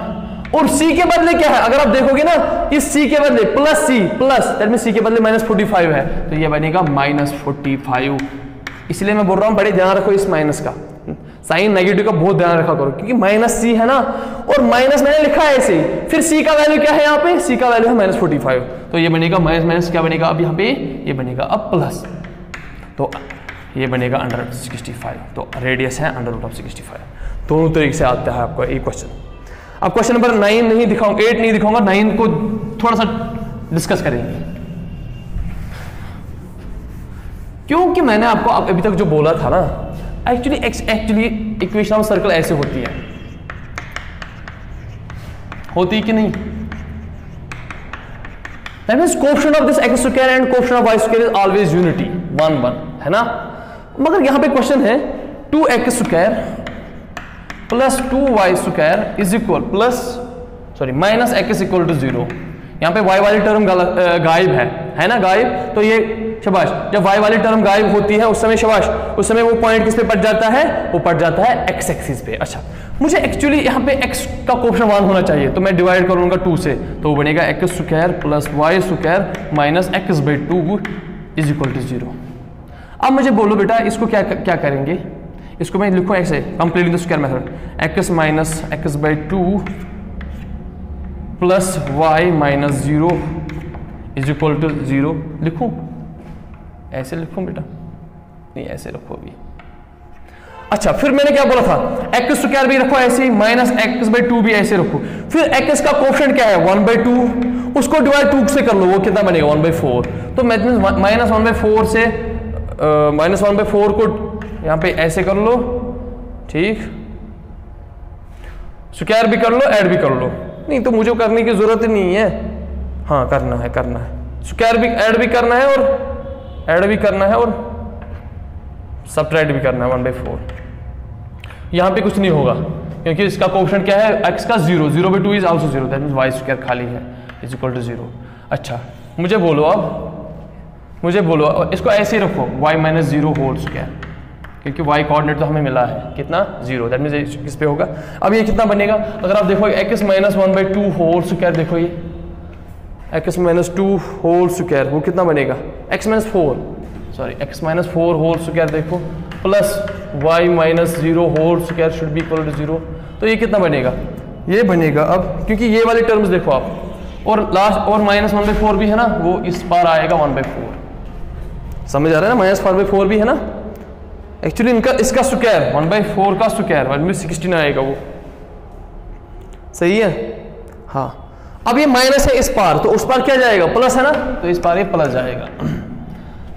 और c के बदले क्या है, अगर आप देखोगे ना इस c के बदले plus c plus that means c के बदले -45 है, तो ये बनेगा -45। इसलिए मैं बोल रहा हूं बड़े ध्यान रखो इस माइनस का, साइन नेगेटिव का बहुत ध्यान रखा करो, क्योंकि -c है ना, और माइनस मैंने लिखा है ऐसे ही, फिर c का वैल्यू क्या है, यहाँ पे c का वैल्यू है -45, तो ये बनेगा माइनस क्या बनेगा अब यहाँ पे, ये बनेगा अब प्लस, तो ये बनेगा √65, तो रेडियस है √65। दोनों तरीके से आता है आपको ये क्वेश्चन। अब क्वेश्चन नंबर 9 नहीं दिखाऊंगा, 8 नहीं दिखाऊंगा, 9 को थोड़ा सा डिस्कस करेंगे, क्योंकि मैंने आपको अभी तक जो बोला था ना, एक्चुअली इक्वेशन ऑफ सर्कल ऐसे होती है, होती कि नहीं, that means coefficient of this x² and coefficient of y² is always unity 1 1, है ना। मगर यहां पे क्वेश्चन है 2x² + 2y² is equal -x = 0। यहाँ पे y वाली टर्म गायब है ना, गायब, तो ये शाबाश, जब y वाली टर्म गायब होती है उस समय शाबाश, उस समय वो पॉइंट किस पे पड़ जाता है, वो पड़ जाता है x एक्सिस पे। अच्छा मुझे एक्चुअली यहाँ पे x का कोएफिशिएंट 1 होना चाहिए, तो मैं डिवाइड करूंगा 2 से, तो वो बनेगा x² + y² - x/2 = 0। अब मुझे बोलो बेटा इसको क्या करेंगे, इसको मैं लिखूं ऐसे completely the square method, x - x/2 + y - 0 = 0 लिखूं, ऐसे लिखूं बेटा, नहीं ऐसे रखो अभी। अच्छा फिर मैंने क्या बोला था, x² भी रखो ऐसे ही, -x/2 भी ऐसे रखो, फिर x का कोएफिशिएंट क्या है 1/2, उसको डिवाइड 2 से कर लो, वो कितना बनेगा 1/4, तो -1/4 से -1/4 को यहाँ पे ऐसे कर लो, ठीक, स्क्वायर भी कर लो, ऐड भी कर लो, नहीं तो मुझे करने की जरूरत ही नहीं है, हाँ करना है, स्क्वायर भी ऐड भी करना है और ऐड भी करना है और सबट्रैक्ट भी करना है 1/4। यहाँ पे कुछ नहीं होगा क्योंकि इसका कोएफिशिएंट क्या है, x का 0/2 is also 0, that means y² खाली है = 0। अच्छा मुझे बोलो इसको ऐसे ही रखो y - 0 होल स्क्वायर, क्योंकि y कोऑर्डिनेट तो हमें मिला है कितना 0, दैट मीन्स किस पे होगा। अब ये कितना बनेगा, अगर आप देखो x माइनस 1/2 होल स्क्वायर, देखो ये x माइनस 2 होल स्क्वायर वो कितना बनेगा, x माइनस 4 होल स्क्वायर देखो plus y minus 0 whole square should be equal to 0, तो ये कितना बनेगा, ये बनेगा अब क्योंकि ये वाले टर्म्स देखो आप, और लास्ट और माइनस 1/4 भी है ना, वो इस पार आएगा 1/4, समझ आ रहा है ना, माइनस 4/4 भी है ना, एक्चुअली इनका इसका स्क्वायर 1/4 का स्क्वायर 16 आएगा वो, सही है। हाँ अब ये माइनस है इस पार, तो उस पार क्या जाएगा, प्लस है ना, तो इस पार ये प्लस जाएगा,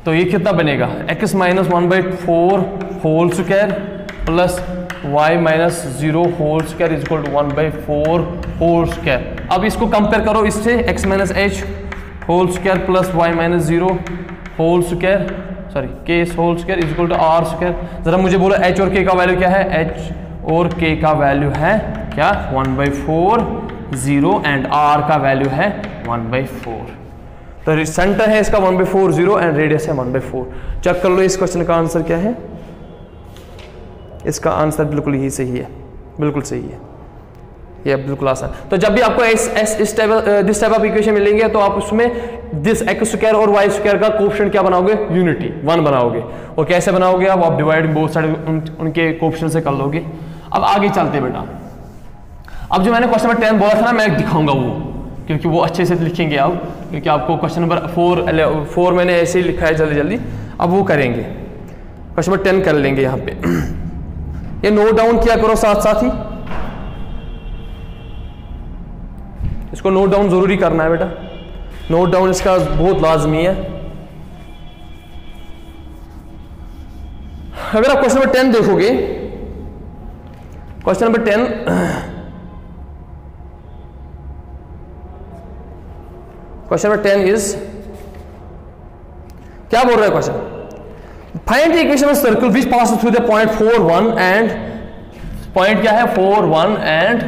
तो ये कितना बनेगा x minus 1/4 whole square plus y minus 0 whole square is equal to 1/4 whole square. अब इसको कंपेयर करो इससे, x minus h whole square plus y minus 0 whole square k whole square is equal to r square. जरा मुझे बोलो h और k का value क्या है, h और k का वैल्यू है क्या 1/4 0 एंड r का वैल्यू है 1/4, तो सेंटर है इसका 1/4 0 एंड रेडियस है 1/4। चेक कर लो इस क्वेश्चन का आंसर क्या है, इसका आंसर बिल्कुल ही सही है, बिल्कुल सही है, ये बिल्कुल आसान। तो जब भी आपको दिस टाइप ऑफ इक्वेशन मिलेंगे तो आप उसमें दिस x स्क्वायर और y स्क्वायर का कोएफिशिएंट क्या बनाओगे, यूनिटी 1 बनाओगे, और कैसे बनाओगे आप डिवाइड बोथ साइड उनके कोएफिशिएंट से कर लोगे। अब आगे चलते बेटा, अब जो मैंने क्वेश्चन नंबर 10 बोला था ना, मैं दिखाऊंगा वो, क्योंकि वो अच्छे से लिखेंगे आप, क्योंकि आपको क्वेश्चन नंबर 4 मैंने ऐसे ही लिखा है जल्दी जल्दी, अब वो करेंगे, क्वेश्चन नंबर 10 कर लेंगे यहाँ पे। ये नोट डाउन किया करो साथ साथ ही, इसको नोट डाउन जरूरी करना है बेटा, नोट डाउन इसका बहुत लाजमी है। अगर आप क्वेश्चन नंबर 10 देखोगे, question number 10 question number 10 is क्या बोल रहा है question, find the equation of circle which pass through the point 4 1 and, point क्या है 4 1 and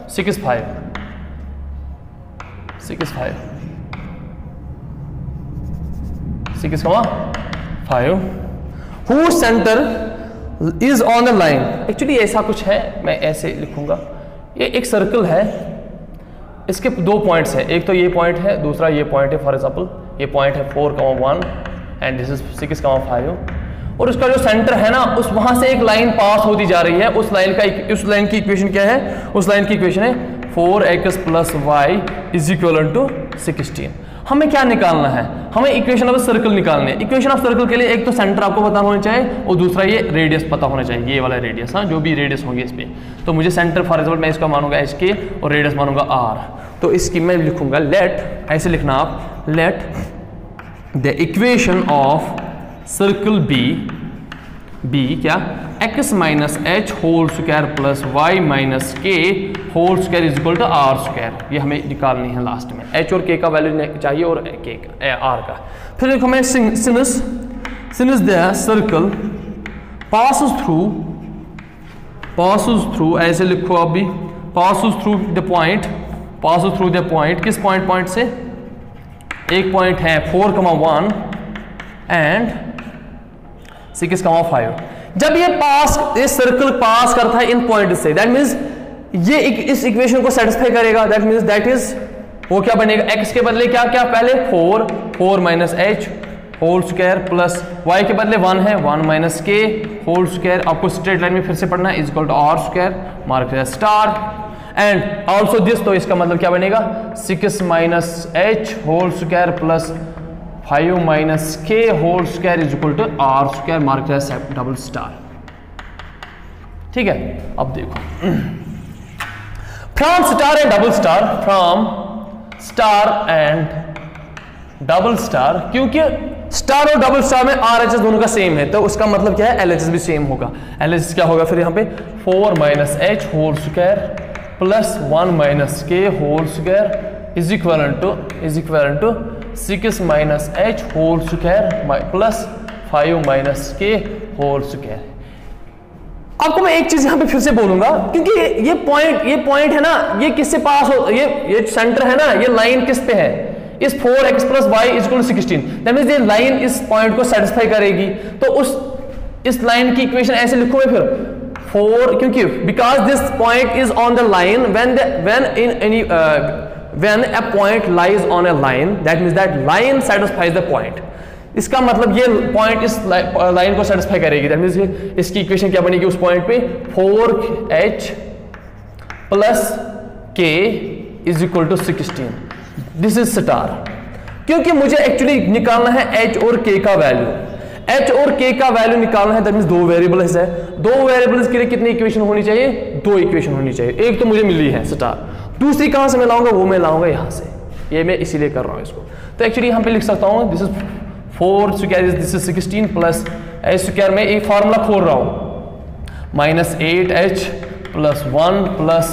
6 5 whose center is on the line। Actually ऐसा कुछ है, मैं ऐसे लिखूंगा, ये एक सर्कल है, इसके 2 पॉइंट्स हैं, एक तो ये पॉइंट है, दूसरा ये पॉइंट है, फॉर एग्जांपल ये पॉइंट है 4,1 एंड दिस इज 6,5, और उसका जो सेंटर है ना, उस वहां से एक लाइन पास होती जा रही है, उस लाइन की इक्वेशन क्या है, उस लाइन की इक्वेशन है 4x plus y is equal to 16। हमें क्या निकालना है, हमें इक्वेशन ऑफ सर्कल निकालनी है। इक्वेशन ऑफ सर्कल के लिए एक तो सेंटर आपको पता होना चाहिए, और दूसरा ये रेडियस पता होना चाहिए, ये वाला रेडियस, हाँ जो भी रेडियस होंगे इस पे। तो मुझे सेंटर फॉर एग्जाम्पल मैं इसका मानूंगा HK और रेडियस मानूंगा R, तो इसकी मैं लिखूंगा लेट, ऐसे लिखना आप, let the equation of circle be क्या x minus H whole square plus Y minus के whole square is equal to are square, ये हमें निकालनी है लास्ट में, h और k का वैल्यू चाहिए और k का r का। फिर देखो मैं सिनस द सर्कल passes थ्रू ऐसे लिखो आप भी, passes थ्रू द पॉइंट, किस पॉइंट से, एक पॉइंट है 4,1 एंड 6,5। जब ये सर्कल पास करता है इन पॉइंट से, दैट मींस ये इस इक्वेशन को सेटिस्फाई करेगा, दैट मींस दैट इज वो क्या बनेगा, x के बदले क्या पहले 4 minus H whole square plus y के बदले 1 है 1 माइनस के होल स्क्वायर, आपको स्ट्रेट लाइन में फिर से पढ़ना है, is equal to are square, mark star and also this, तो इसका मतलब क्या बनेगा 6 minus H whole square plus 5 minus के whole square is equal to are square, mark double star. ठीक है, अब देखो from star and double star, from star and double star, क्योंकि स्टार और डबल स्टार में RHS दोनों का सेम है, तो उसका मतलब क्या है LHS भी सेम होगा। LHS क्या होगा फिर यहाँ पे 4 minus H whole square plus 1 minus के whole square is equal to 6 minus H whole square plus 5 minus के होल स्क्वायर। आपको मैं एक चीज यहां पे फिर से बोलूंगा, क्योंकि ये पॉइंट है ना, ये किससे पास हो, ये सेंटर है ना, ये लाइन किस पे है, इस 4x plus y is equal to 16, that means ये लाइन इस पॉइंट को सेटिस्फाई करेगी। तो इस लाइन की इक्वेशन ऐसे लिखूंगा फिर 4, क्योंकि because this point is on the line when a point lies on a line, that means that line satisfies the point. इसका मतलब ये पॉइंट इस लाइन को सेटिस्फाई करेगी, दैट मींस इसकी इक्वेशन क्या बनेगी उस पॉइंट पे 4h plus k is equal to 16। This is star, क्योंकि मुझे एक्चुअली निकालना है h और k का वैल्यू। h और k का वैल्यू निकालना है, दैट मींस दो वेरिएबल्स है। दो वेरिएबल्स के लिए कितनी इक्वेशन होनी चाहिए? दो इक्वेशन होनी चाहिए। एक तो मुझे मिली है स्टार, दूसरी कहां से मैं लाऊंगा? वो मैं लाऊंगा यहां से। ये मैं इसीलिए कर रहा हूं इसको। तो एक्चुअली यहां पे लिख सकता हूं this is 4 square, this is 16 plus h square. मैं एक फार्मूला खोल रहा हूं, -8h plus 1 plus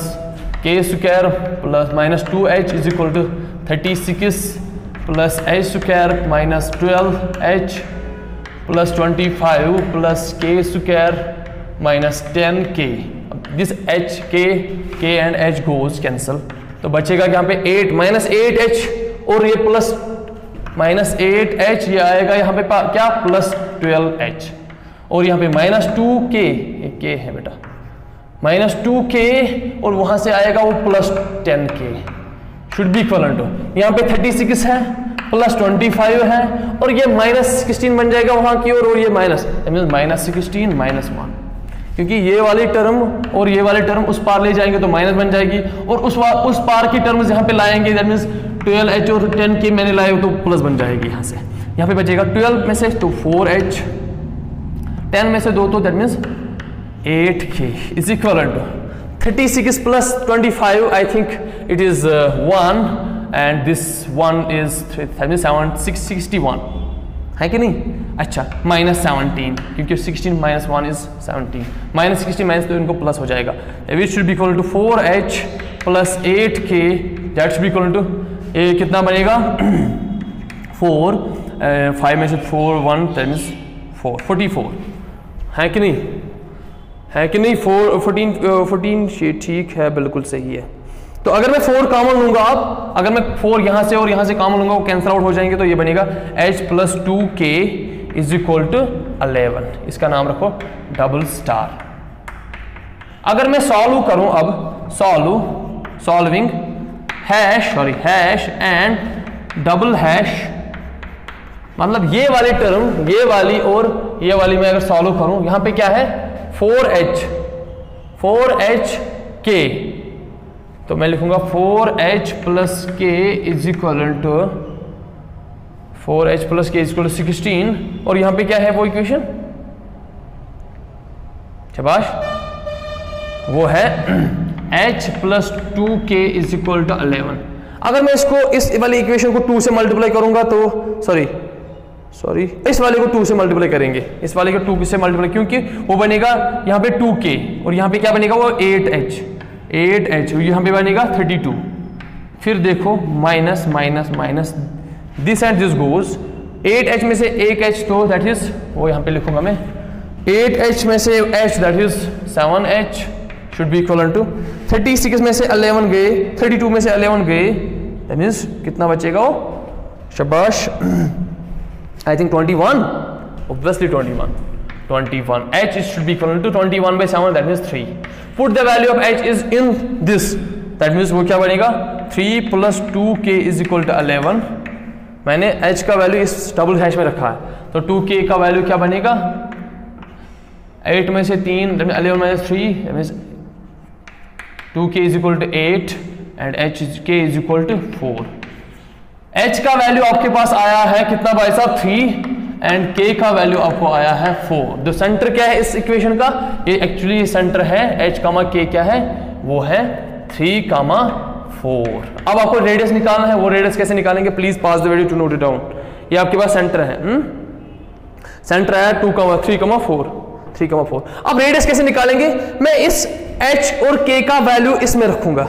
k square plus -2h is equal to 36 plus h square minus 12h plus 25 plus k square minus 10k। This h k and h goes cancel, तो बचेगा यहाँ पे 8 -8h और ये प्लस -8h, ये आएगा यहाँ पे क्या प्लस 12h, और यहाँ पे -2k, ये k है बेटा, -2k और वहां से आएगा वो plus 10k should be equal to, यहाँ पे 36 है प्लस 25 है और ये -16 बन जाएगा वहां की और ये -16 -1, क्योंकि ये वाली टर्म और ये वाली टर्म उस पार ले जाएंगे तो माइनस बन जाएगी, और उस पार की टर्म्स यहाँ पे लाएंगे, दैट मींस 12h और 10k मैंने लाए तो प्लस बन जाएगी। यहाँ से यहाँ पे बचेगा 12 में से तो 4h, 10 में से 2 तो that means 8k is equal to 36 plus 25, I think it is 1 and this 1 is 61 है कि नहीं? अच्छा -17, क्योंकि 16 - 1 इज 17, -16 तो इनको प्लस हो जाएगा, which should be equal to 4h plus 8k, that should be equal to ये कितना बनेगा 4, 5 में से 4 1 दैट मींस 44 है कि नहीं? है कि नहीं? 14 ठीक है, बिल्कुल सही है। तो अगर मैं 4 कॉमन लूंगा, अब अगर मैं 4 यहां से और यहां से कॉमन लूंगा, वो कैंसिल आउट हो जाएंगे, तो ये बनेगा h plus 2k is equal to 11। इसका नाम रखो डबल स्टार। अगर मैं सॉल्व करूं, अब solving hash and double hash, मतलब ये वाली टर्म, ये वाली और ये वाली मैं अगर सॉल्व करूं, यहां पे क्या है 4h k, तो मैं लिखूंगा 4h plus k is equal to 4h plus k is equal to 16, और यहां पे क्या है वो इक्वेशन? शाबाश, वो है h plus 2k is equal to 11। अगर मैं इसको इस वाली इक्वेशन को 2 से मल्टीप्लाई करूंगा तो सॉरी इस वाले को 2 से मल्टीप्लाई करेंगे, इस वाले को 2 से मल्टीप्लाई, क्योंकि वो बनेगा यहाँ पे 2k और यहाँ पे क्या बनेगा वो 8h, यहाँ पे बनेगा 32। फिर देखो minus this and this goes, 8h में से एक h तो दैट इज वो यहाँ पे लिखूंगा मैं 8h में से h that is 7h should be equal to 36 में से 11 गए, 32 में से 11 गए, दैट मींस कितना बचेगा वो? शाबाश, I think 21, obviously 21 h should be equal to 21 by 7, that means 3. Put the value of h is in this, that means वो क्या बनेगा 3 plus 2k is equal to 11। मैंने h का वैल्यू इस डबल हैश में रखा है, तो 2k का वैल्यू क्या बनेगा 8 में से 3 11 में 3, that means 2k is equal to 8 and k is equal to 4। h का वैल्यू आपके पास आया है कितना भाई साहब 3 एंड k का वैल्यू आपको आया है 4। तो सेंटर क्या है इस इक्वेशन का? ये एक्चुअली सेंटर है h, k क्या है? वो है 3, 4। अब आपको रेडियस निकालना है, वो रेडियस कैसे निकालेंगे? Please pass the video to note it down. ये आपके पास सेंटर है, सेंटर है 3, 4। अब रेडियस कैसे निकालेंगे? मैं इस h और k का वैल्यू इसमें रखूंगा,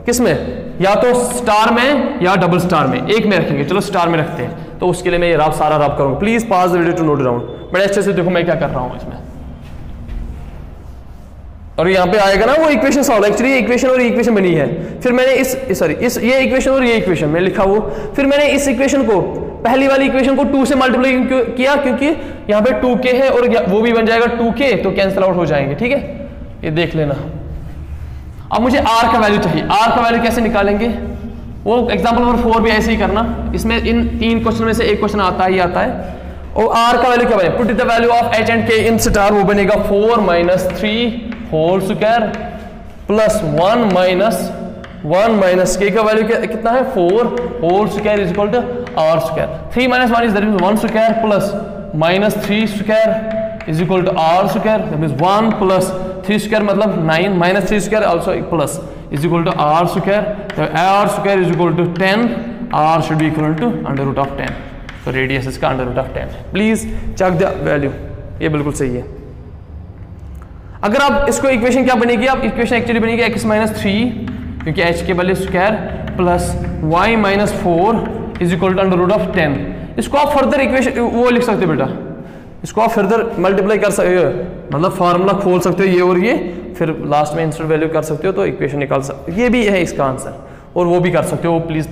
किसमें? या तो स्टार में या डबल स्टार में, एक में रखेंगे। चलो स्टार में रखते हैं, तो उसके लिए मैं ये सारा रब करूंगा। Please pass the video to note down. बड़े अच्छे से देखो मैं क्या कर रहा हूं इसमें। और यहाँ पे आएगा ना वो इक्वेशन सॉल्व, एक्चुअली ये इक्वेशन और ये इक्वेशन बनी है, फिर मैंने इस ये इक्वेशन और ये इक्वेशन में लिखा वो, फिर मैंने इस इक्वेशन को पहली वाली इक्वेशन को 2 से मल्टीप्लाई किया क्योंकि यहाँ पे 2k है और वो भी बन जाएगा 2k, तो कैंसिल आउट हो जाएंगे, ठीक है, ये देख लेना। अब मुझे r का वैल्यू चाहिए, r का वैल्यू कैसे निकालेंगे, वो एग्जाम्पल नंबर 4 भी ऐसे ही करना, इसमें इन 3 क्वेश्चन में से एक क्वेश्चन आता ही आता है। और r का वैल्यू क्या बनेगा, put the value of h and k in star, वो बनेगा 4 minus 3 whole square plus 1 minus k का वैल्यू कितना है 4 whole square is equal to r square, 3 minus 1 is that means 1 square plus minus 3 square is equal to r square, that means 1 plus 3 square मतलब 9 minus 3 square also plus is equal to r square, तो r square is equal to 10, r should be equal to under root of 10, तो radius इसका under root of 10। Please check the value, ये बिल्कुल सही है। अगर आप इसको इक्वेशन क्या बनेगी, आप इक्वेशन एक्चुअली बनेगी x माइनस 3 क्योंकि h के value square plus y minus 4 is equal to under root of 10। इसको आप फर्दर इक्वेशन वो लिख सकते हो बेटा, इसको आप फर्दर मल्टीप्लाई कर सकते हो, मतलब फार्मूला खोल सकते हो ये और ये, फिर लास्ट में इंस्टेंट वैल्यू कर सकते हो तो इक्वेशन निकाल सकते हो, ये भी है इसका आंसर, और वो भी कर सकते हो, वो प्लीज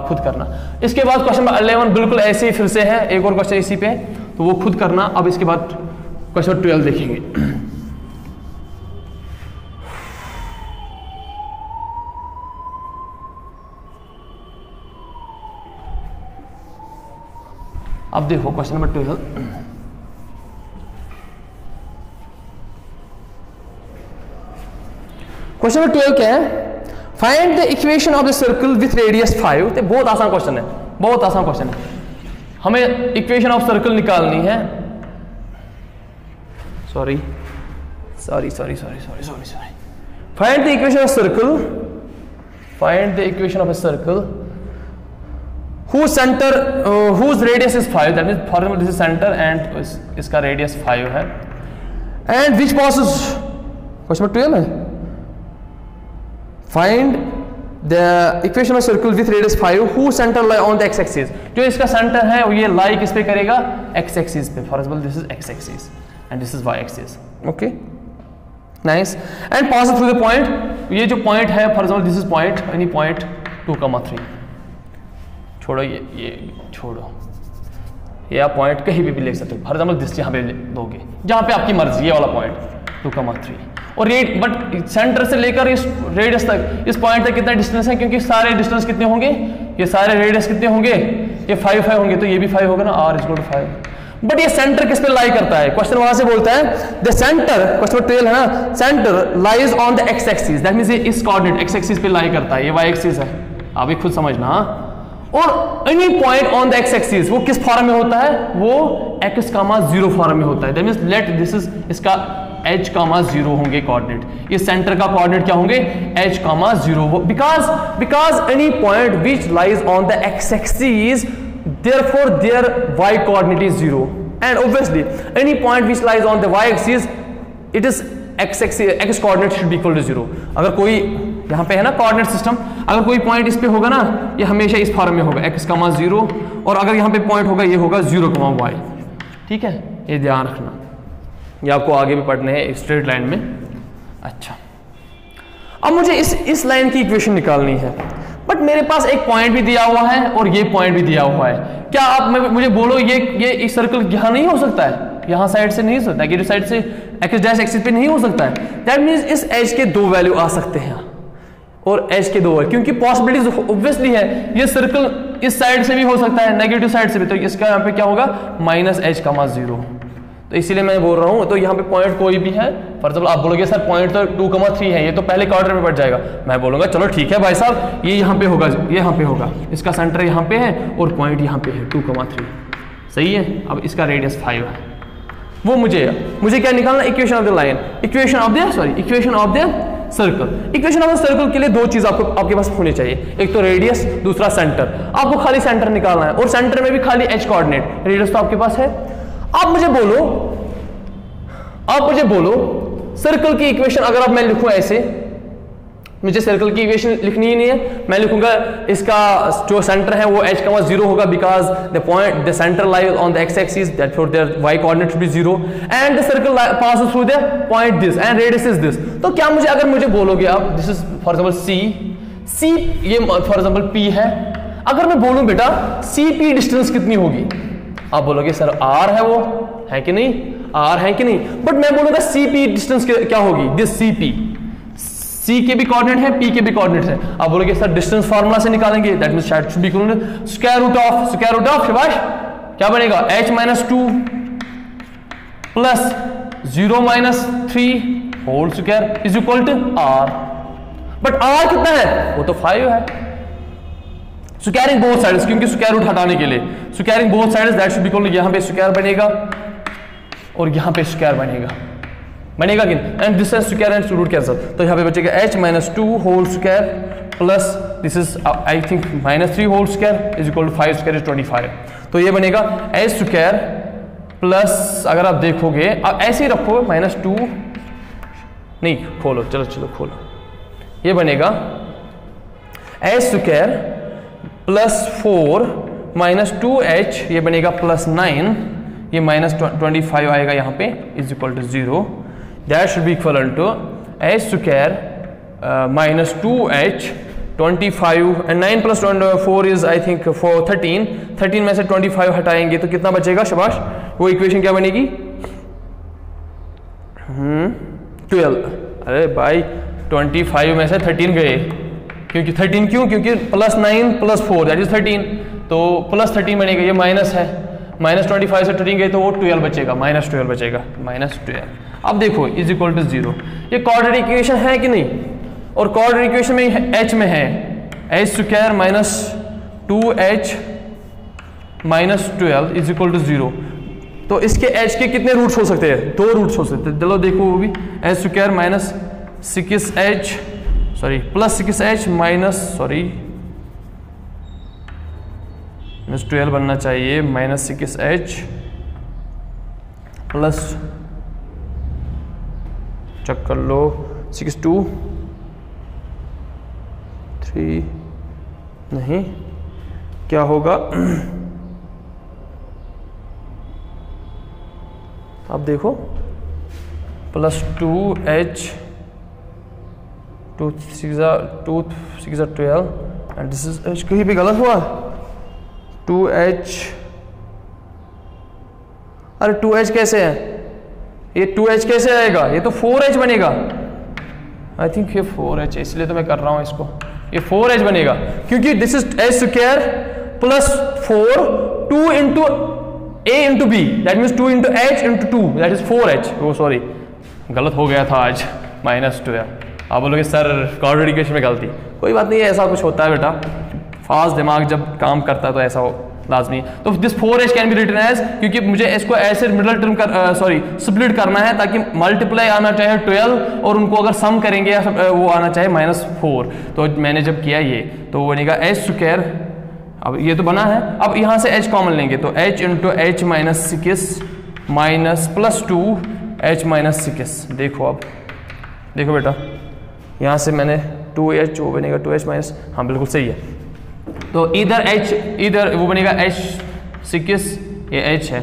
खुद करना। इसके बाद क्वेश्चन नंबर 11 बिल्कुल ऐसे ही फिर से है, एक और क्वेश्चन इसी पे, तो वो खुद करना। अब इसके बाद क्वेश्चन 12 देखेंगे। अब देखो क्वेश्चन नंबर 12, क्वेश्चन नंबर 12 क्या है, find the equation of the circle with radius 5। तो बहुत आसान क्वेश्चन है, बहुत आसान क्वेश्चन है, हमें इक्वेशन ऑफ सर्कल निकालनी है। Sorry find the equation of circle, find the equation of a circle whose center whose radius is 5, that means for example this is center and इसका radius 5 है, and which passes, question number 12 है, find the equation of circle with radius 5 whose center lie on the x axis। जो इसका centre है ये लाई किस पे करेगा, x axis पे, for example this is x axis and this is y axis, okay nice, and pass through the point, ये जो point है for example this is point, any point 2,3, छोड़ो ये छोड़ो, ये आप पॉइंट कहीं भी लिख सकते हो, फॉर एग्जाम्पल दिस यहाँ पे दोगे जहाँ पे आपकी मर्जी, ये वाला पॉइंट 2,3, और रेट बट सेंटर से लेकर इस रेडियस तक, इस पॉइंट तक कितना डिस्टेंस है, क्योंकि सारे डिस्टेंस कितने होंगे, ये सारे रेडियस कितने होंगे, ये 5 होंगे, तो ये भी 5 होगा ना, r is equal to 5। But ये सेंटर किस पे लाई करता है, क्वेश्चन वहां से बोलता है द सेंटर, क्वेश्चन 12 है ना, centre lies on the x axis, that means ये इस कोऑर्डिनेट x एक्सिस पे लाई करता है, ये y एक्सिस है, आप भी खुद समझना। और any point on the x axis वो किस फॉर्म में होता है, वो x, 0 फॉर्म में होता है, that means let this is इसका h, 0 होंगे कोऑर्डिनेट, इस सेंटर का कोऑर्डिनेट क्या होंगे h, 0, because any point which lies on the x axis therefore their y coordinate is 0, and obviously any point which lies on the y axis it is x coordinate should be equal to 0। अगर कोई यहाँ पे है ना coordinate system, अगर कोई point इस पे होगा ना, ये हमेशा इस फॉर्म में होगा x, 0, और अगर यहाँ पे पॉइंट होगा ये होगा 0, y, ठीक है, ये ध्यान रखना, ये आपको आगे भी पढ़ने हैं स्ट्रेट लाइन में। अच्छा, अब मुझे इस लाइन की इक्वेशन निकालनी है, बट मेरे पास एक पॉइंट भी दिया हुआ है और ये पॉइंट भी दिया हुआ है, क्या आप मुझे बोलो ये इस सर्कल यहाँ नहीं हो सकता है, यहाँ साइड से नहीं हो सकता, ये साइड से x एक्सिस पे नहीं हो सकता है, दैट मींस इस एज के 2 वैल्यू आ सकते हैं और एज के 2 है, क्योंकि पॉसिबिलिटीज ऑब्वियसली है, ये सर्कल इस साइड से भी हो सकता है, नेगेटिव साइड से भी, तो इसका यहाँ पे क्या होगा -h, 0, तो इसीलिए मैं बोल रहा हूँ। तो यहाँ पे पॉइंट कोई भी है, फॉर एग्जाम्पल आप बोलोगे सर पॉइंट तो 2,3 है, ये तो पहले क्वार्टर में बढ़ जाएगा, मैं बोलूंगा चलो ठीक है भाई साहब, ये यहाँ पे होगा, ये यहाँ पे होगा, इसका सेंटर यहाँ पे है और पॉइंट यहाँ पे है 2,3, सही है। अब इसका रेडियस 5 है, वो मुझे क्या निकालना, equation of the line, equation of the circle. Equation of the circle के लिए 2 चीज आपके पास होनी चाहिए, एक तो रेडियस, दूसरा सेंटर। आपको खाली सेंटर निकालना है और सेंटर में भी खाली h कोऑर्डिनेट, रेडियस तो आपके पास है। आप मुझे बोलो सर्कल की इक्वेशन अगर अब मैं लिखूं ऐसे, मुझे सर्कल की इक्वेशन लिखनी ही नहीं है, मैं लिखूंगा इसका जो सेंटर है वो h, 0 होगा because the centre lies on the x axis, that for there y coordinate be 0 and the circle passes through the point this and radius is this. तो क्या मुझे, अगर मुझे बोलोगे आप this is for example c ये for example p है, अगर मैं बोलूं बेटा cp डिस्टेंस कितनी होगी, आप बोलोगे सर r है, वो है कि नहीं, r है कि नहीं, बट मैं बोलूंगा cp डिस्टेंस क्या होगी, दिस cp, c के भी कोऑर्डिनेट है, p के भी कोऑर्डिनेट है, आप बोलोगे सर डिस्टेंस फार्मूला से निकालेंगे, that means that should be equal to square root of शाबाश क्या बनेगा h - 2 plus 0 - 3 whole square is equal to r, but r कितना है, वो तो 5 है। स्क्वायरिंग बोथ साइड्स, क्योंकि स्क्वायर रूट हटाने के लिए squaring both sides, that should be equal to, यहां पे स्क्वायर बनेगा और यहां पे स्क्वायर बनेगा कि and this is square and root cancel, तो यहां पे बचेगा h - 2 whole square plus this is I think -3 whole square is equal to 5 square is 25, तो ये बनेगा h स्क्वायर प्लस, अगर आप देखोगे ऐसे ही रखो -2 नहीं, खोलो चलो खोलो, ये बनेगा h स्क्वायर प्लस 4 - 2h, ये बनेगा प्लस 9, ये -25 आएगा यहाँ पे is equal to 0, that should be equal to h square -2h 25 and 9 plus 4 is I think 13 में से 25 हटाएंगे तो कितना बचेगा शाबाश, वो इक्वेशन क्या बनेगी 12। अरे भाई 25 में से 13 गए, क्योंकि 13 क्यों, क्योंकि प्लस 9 प्लस 4 दैट इज 13, तो प्लस 13 बनेगा, ये माइनस है, -25 से 13 गए तो वो 12 बचेगा, -12 बचेगा, -12। अब देखो इज इक्वल टू 0, ये क्वाड्रेटिक इक्वेशन है कि नहीं, और क्वाड्रेटिक इक्वेशन में h में है h square -2h -12 is equal to 0, तो इसके h के कितने रूट्स हो सकते हैं, 2 रूट्स हो सकते हैं, चलो देखो वो भी h square -6h sorry plus 6h -12 बनना चाहिए, -6h प्लस चेक कर लो 6 2 3 नहीं, क्या होगा अब देखो plus 2h 2 6 12 and this is h, कहीं भी गलत हुआ 2h, अरे 2h कैसे है, ये 2h कैसे आएगा, ये तो 4h बनेगा, आई थिंक ये 4h है, इसलिए तो मैं कर रहा हूं इसको, ये 4h बनेगा, क्योंकि this is h square plus 4 2 into a into b, that means 2 into h into 2 that is 4h, वो सॉरी गलत हो गया था आज -12, आप बोलोगे सर क्वाड्रेटिक इक्वेशन में गलती, कोई बात नहीं है, ऐसा कुछ होता है बेटा, फास्ट दिमाग जब काम करता है तो ऐसा हो लाजमी, तो this 4h can be written as, क्योंकि मुझे इसको ऐसे मिडिल टर्म स्प्लिट करना है ताकि मल्टीप्लाई आना चाहे 12 और उनको अगर सम करेंगे वो आना चाहे -4, तो मैंने जब किया ये तो बनेगा h स्क्वायर, अब ये तो बना है, अब यहाँ से h कॉमन लेंगे तो h into h -6 minus plus 2h -6, देखो अब देखो बेटा यहाँ से मैंने 2h वो बनेगा 2h माइनस, हाँ बिल्कुल सही है, तो इधर वो बनेगा h6, ये h है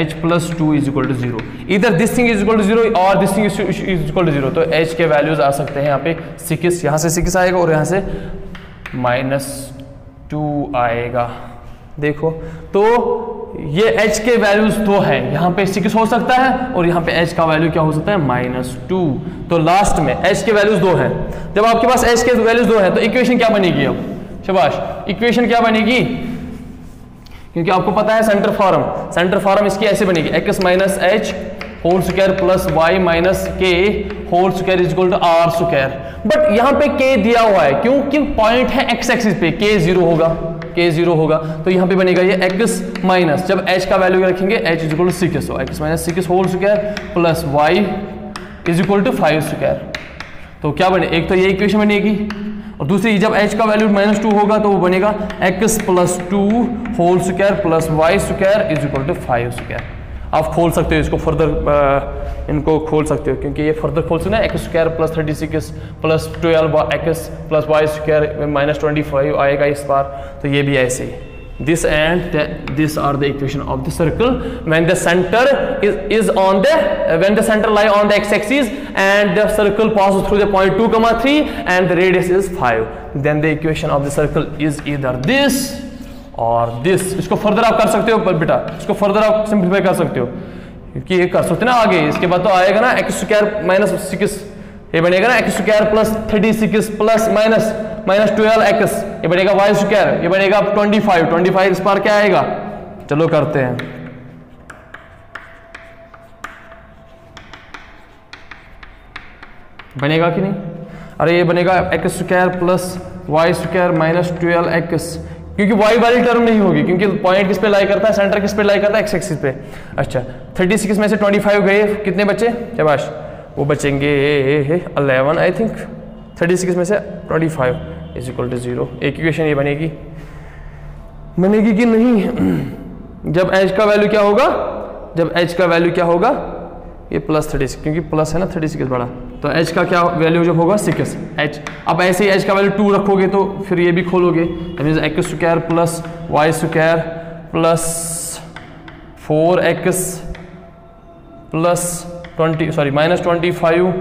h plus 2 is equal to 0, इधर this thing is equal to 0 और this thing is equal to 0, तो h के वैल्यूज आ सकते हैं यहाँ पे 6, यहाँ से 6 आएगा और यहाँ से -2 आएगा, देखो तो ये h के वैल्यूज 2 है, यहाँ पे 6 हो सकता है और यहाँ पे h का वैल्यू क्या हो सकता है -2, तो लास्ट में h के वैल्यूज 2 है, जब आपके पास h के वैल्यूज 2 है तो इक्वेशन क्या बनेगी, अब शाबाश इक्वेशन क्या बनेगी, क्योंकि आपको पता है सेंटर फॉर्म इसकी ऐसे बनेगी x minus h whole square plus y minus k whole square is equal to r square, but यहाँ पे k दिया हुआ है क्योंकि पॉइंट है x एक्सिस पे, k 0 होगा, तो यहाँ पे बनेगा ये x माइनस, जब h का वैल्यू रखेंगे h इज इक्वल टू 6, तो x minus 6 whole square plus y is equal to 5 square, तो क्या बने, एक तो ये इक्वेशन बनेगी और दूसरी जब h का वैल्यू -2 होगा तो वो बनेगा x plus 2 whole square plus y square is equal to 5 square. आप खोल सकते हो इसको फर्दर, इनको खोल सकते हो क्योंकि ये फर्दर खोल सकते हैं। एक्स स्क्वायर प्लस 36 प्लस 12 x plus y square minus 25 आएगा इस बार, तो ये भी ऐसे ही। This and this are the equation of the circle when the center is on the when the center lie on the x-axis and the circle passes through the point 2, 3 and the radius is 5. Then the equation of the circle is either this or this. इसको further आप कर सकते हो बेटा, इसको further आप simplify कर सकते हो क्योंकि ये कर सकते ना आगे। इसके बाद तो आएगा ना एक्स स्क्वायर माइनस 6, ये बनेगा ना x square plus 36 plus minus 12 x, ये बनेगा वाई स्क्वायर, ये बनेगा 25 इस बार क्या आएगा, चलो करते हैं। बनेगा कि नहीं, अरे ये बनेगा x square plus y square minus 12 x, क्योंकि वाई वाली टर्म नहीं होगी क्योंकि पॉइंट किस पे लाई करता है, सेंटर किस पे लाई करता है, एक्स एक्सिस पे। अच्छा 36 में से 25 गए, कितने बचे शाबाश, वो बचेंगे 11 आई थिंक। 36 में से 25 इज इक्वल टू 0। एक इक्वेशन ये बनेगी कि नहीं, जब एच का वैल्यू क्या होगा, जब एच का वैल्यू क्या होगा, ये प्लस 36 क्योंकि प्लस है ना 36 बड़ा, तो एच का क्या वैल्यू जब होगा 6 एच। अब ऐसे ही एच का वैल्यू 2 रखोगे तो फिर ये भी खोलोगे, that means x square plus y square plus 4x plus minus 25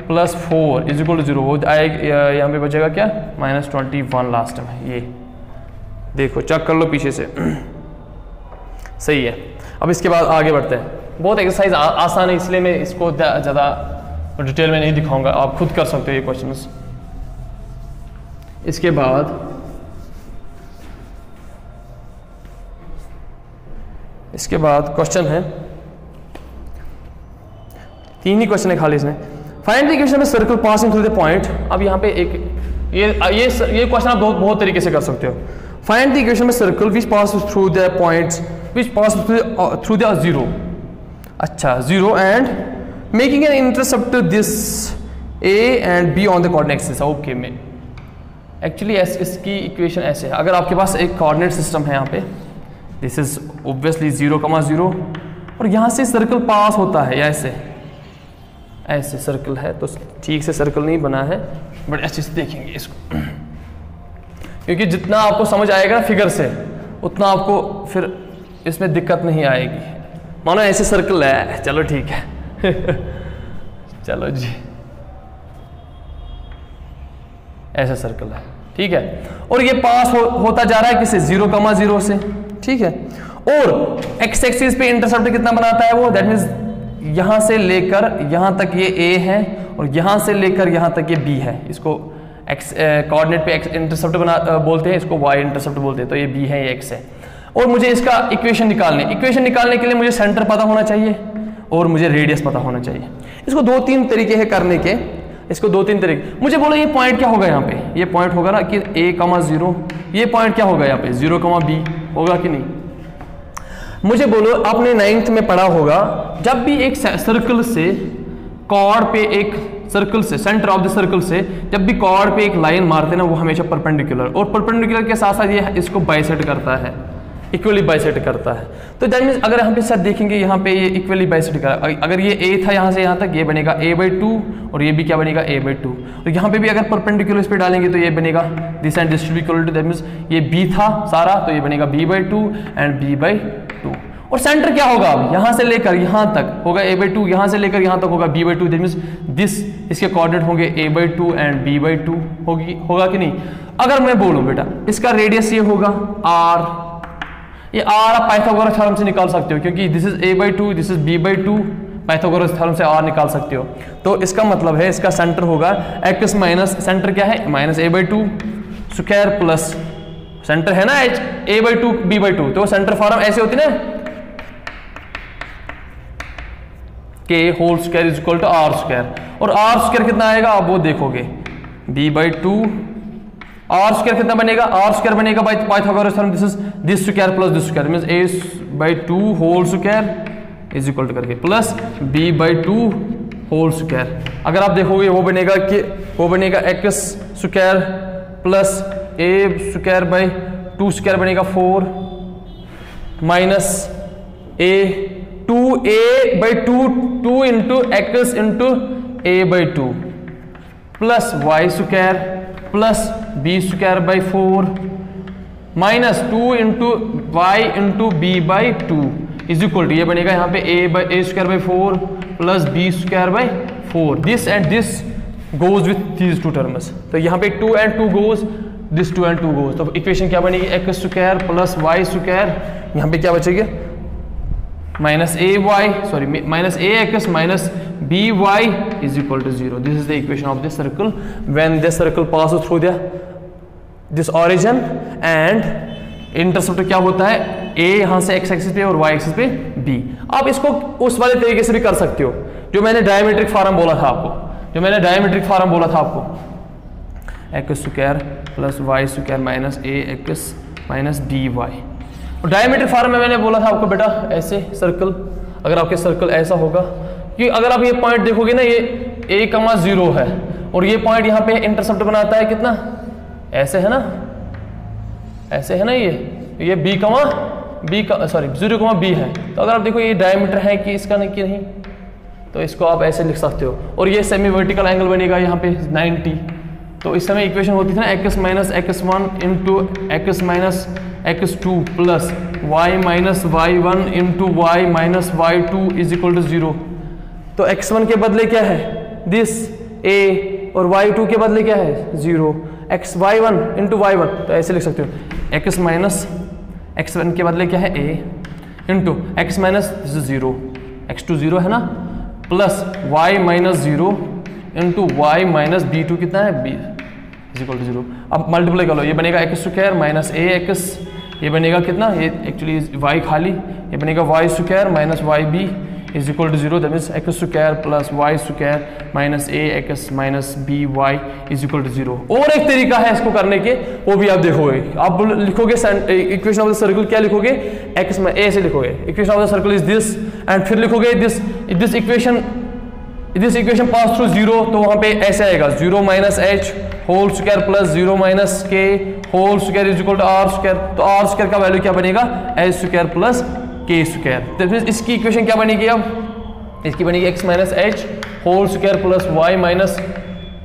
plus 4 is equal to 0 आएगा। यहाँ पे बचेगा क्या, माइनस 21 लास्ट में। ये देखो चेक कर लो पीछे से, सही है। अब इसके बाद आगे बढ़ते हैं। बहुत एक्सरसाइज आसान है इसलिए मैं इसको ज़्यादा डिटेल में नहीं दिखाऊंगा, आप खुद कर सकते हो ये क्वेश्चंस। इसके बाद क्वेश्चन है, 3 ही क्वेश्चन है खाली इसमें। Find the equation of circle passing through the point. अब यहाँ पे एक ये क्वेश्चन आप बहुत तरीके से कर सकते हो। Find the equation of circle which pass through the points which pass through the 0। अच्छा 0 and making an intercept this A and B on the coordinate axis. Okay, में एक्चुअली इसकी इक्वेशन ऐसे है, अगर आपके पास एक कोऑर्डिनेट सिस्टम है यहाँ पे, दिस इज ऑब्वियसली 0,0 और यहाँ से सर्कल पास होता है, ऐसे सर्कल है, तो ठीक से सर्कल नहीं बना है बट अच्छे से देखेंगे इसको क्योंकि जितना आपको समझ आएगा फिगर से उतना आपको फिर इसमें दिक्कत नहीं आएगी। मानो ऐसे सर्कल है, चलो ठीक है चलो जी, ऐसा सर्कल है, ठीक है। और ये पास होता जा रहा है किसे, 0,0 से, ठीक है। और एक्स एक्सिस पे इंटरसेप्ट कितना बनाता है वो, दैट मींस यहां से लेकर यहां तक ये A है और यहां से लेकर यहां तक ये B है। इसको एक्स कोऑर्डिनेट पे एक्स इंटरसेप्ट बोलते हैं, इसको वाई इंटरसेप्ट बोलते हैं। तो ये B है, ये X है। और मुझे इसका इक्वेशन निकालने के लिए मुझे सेंटर पता होना चाहिए और मुझे रेडियस पता होना चाहिए। इसको 2-3 तरीके हैं करने के, इसको 2-3 तरीके। मुझे बोलो ये पॉइंट क्या होगा यहाँ पे, ये पॉइंट होगा ना कि A,0, ये पॉइंट क्या होगा यहाँ पे 0,B होगा कि नहीं। मुझे बोलो आपने 9th में पढ़ा होगा, जब भी एक सर्कल से कॉर्ड पे, एक सर्कल से सेंटर ऑफ द सर्कल से जब भी कॉर्ड पे एक लाइन मारते हैं ना, वो हमेशा परपेंडिकुलर, और परपेंडिकुलर के साथ साथ ये इसको बाइसेक्ट करता है, इक्वली बाइसेक्ट करता है। तो दैट मींस अगर हम पे साथ देखेंगे यहाँ पे ये इक्वली बाइसेक्ट कर, अगर ये A था यहाँ से यहाँ तक, ये बनेगा A/2 और ये भी क्या बनेगा A/2। और यहाँ पे भी अगर परपेंडिकुलर इस पे डालेंगे तो ये बनेगा this and this equal to, that means ये B था सारा, तो ये बनेगा B/2 एंड B/2। और सेंटर क्या होगा, अब यहाँ से लेकर यहाँ तक होगा A/2, यहाँ से लेकर यहाँ तक होगा B/2, दैट मींस दिस, इसके कोऑर्डिनेट होंगे A/2 एंड B/2 होगा कि नहीं। अगर मैं बोलूँ बेटा इसका रेडियस ये होगा R, ये R आप पाइथागोरस थ्योरम से निकाल सकते हो क्योंकि this is A/2, this is B/2, Pythagoras theorem से R निकाल सकते हो। तो इसका मतलब है इसका सेंटर होगा x माइनस, सेंटर क्या है minus A/2 square plus centre है ना A/2 B/2, तो सेंटर फॉर्म ऐसे होती है ना K whole square is equal to R square. और R स्क्वायर कितना आएगा आप वो देखोगे B/2, R स्क्वायर कितना बनेगा, R स्क्वायर बनेगा by Pythagoras theorem, this is this square plus this square means A/2 whole square is equal to करके प्लस B/2 होल स्क्वायर। अगर आप देखोगे वो बनेगा x square plus A square by 2 square बनेगा 4 minus A 2 into x into a by 2 plus y square plus b square by 4 minus 2 into y into b by 2 is equal to, ये बनेगा यहाँ पे a square by 4 plus b square by 4. This and this goes with these two terms. तो यहाँ पे 2 and 2 goes, this 2 and 2 goes. तो equation क्या बनेगी? X square plus y square, यहाँ पे क्या बचेगा? Minus a y, sorry minus a x minus b y is equal to 0. This is the equation of this circle when this circle pass through this origin and intercept क्या होता है? ए यहां से x axis पे और Y axis पे B. आप इसको उस वाले तरीके से भी कर सकते हो जो मैंने डायमेट्रिक फॉर्म बोला था आपको, x square plus y square minus a x minus b y. और डायमेट्रिक फॉर्म में मैंने बोला था आपको बेटा ऐसे सर्कल, अगर आपके सर्कल ऐसा होगा कि अगर आप ये पॉइंट देखोगे ना, ये a,0 है और ये पॉइंट यहाँ पे इंटरसेप्ट बनाता है कितना? ऐसे है ना, ऐसे है ना, ये b, 0,b है. तो अगर आप देखो ये डायमीटर है कि इसका नहीं कि नहीं, तो इसको आप ऐसे लिख सकते हो. और ये सेमी वर्टिकल एंगल बनेगा यहाँ पे 90. तो इस समय इक्वेशन होती थी ना x minus x1 into x minus x2 plus y minus y1 into y minus y2 is equal to 0. तो x1 के बदले क्या है? दिस a, और y2 के बदले क्या है? 0. y1 इंटू y1, तो ऐसे लिख सकते हो x माइनस x1 के बदले क्या है? a into x minus this is 0, x2 0 है ना, plus y minus 0 into y minus b2 कितना है? b is equal to 0. अब मल्टीप्लाई कर लो, ये बनेगा x square minus a x, ये बनेगा कितना? ये एक्चुअली y खाली, ये बनेगा y square minus y b is equal to 0. That means x square plus y square minus a x minus b y is equal to 0. और एक तरीका है इसको करने के, वो भी आप देखोगे. आप लिखोगे इक्वेशन ऑफ द सर्कल, क्या लिखोगे? एक्स में ए से लिखोगे equation of the circle is this, and फिर लिखोगे दिस इक्वेशन पास थ्रू 0. तो वहां पे ऐसे आएगा 0 minus H whole square plus 0 minus के whole square is equal to are square. तो आर स्क्वायर का वैल्यू क्या बनेगा? H square plus k square. That means इसकी इक्वेशन क्या बनेगी? अब इसकी बनेगी x minus H whole square plus Y minus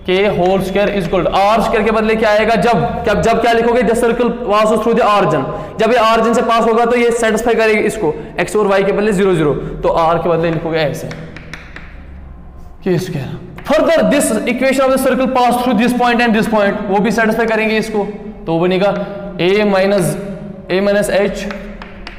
के whole square is equal to are square के बदले क्या आएगा? जब क्या लिखोगे? The circle pass through the origin. जब ये ऑरिजिन से पास होगा तो ये सेटिस्फाई करेगी इसको, एक्स और वाई के बदले 0 0, तो आर के बदले लिखोगे ऐसे के square. Further this equation of the circle pass through this point and this point, वो भी सेटिस्फाई करेंगे इसको. तो बनेगा a minus h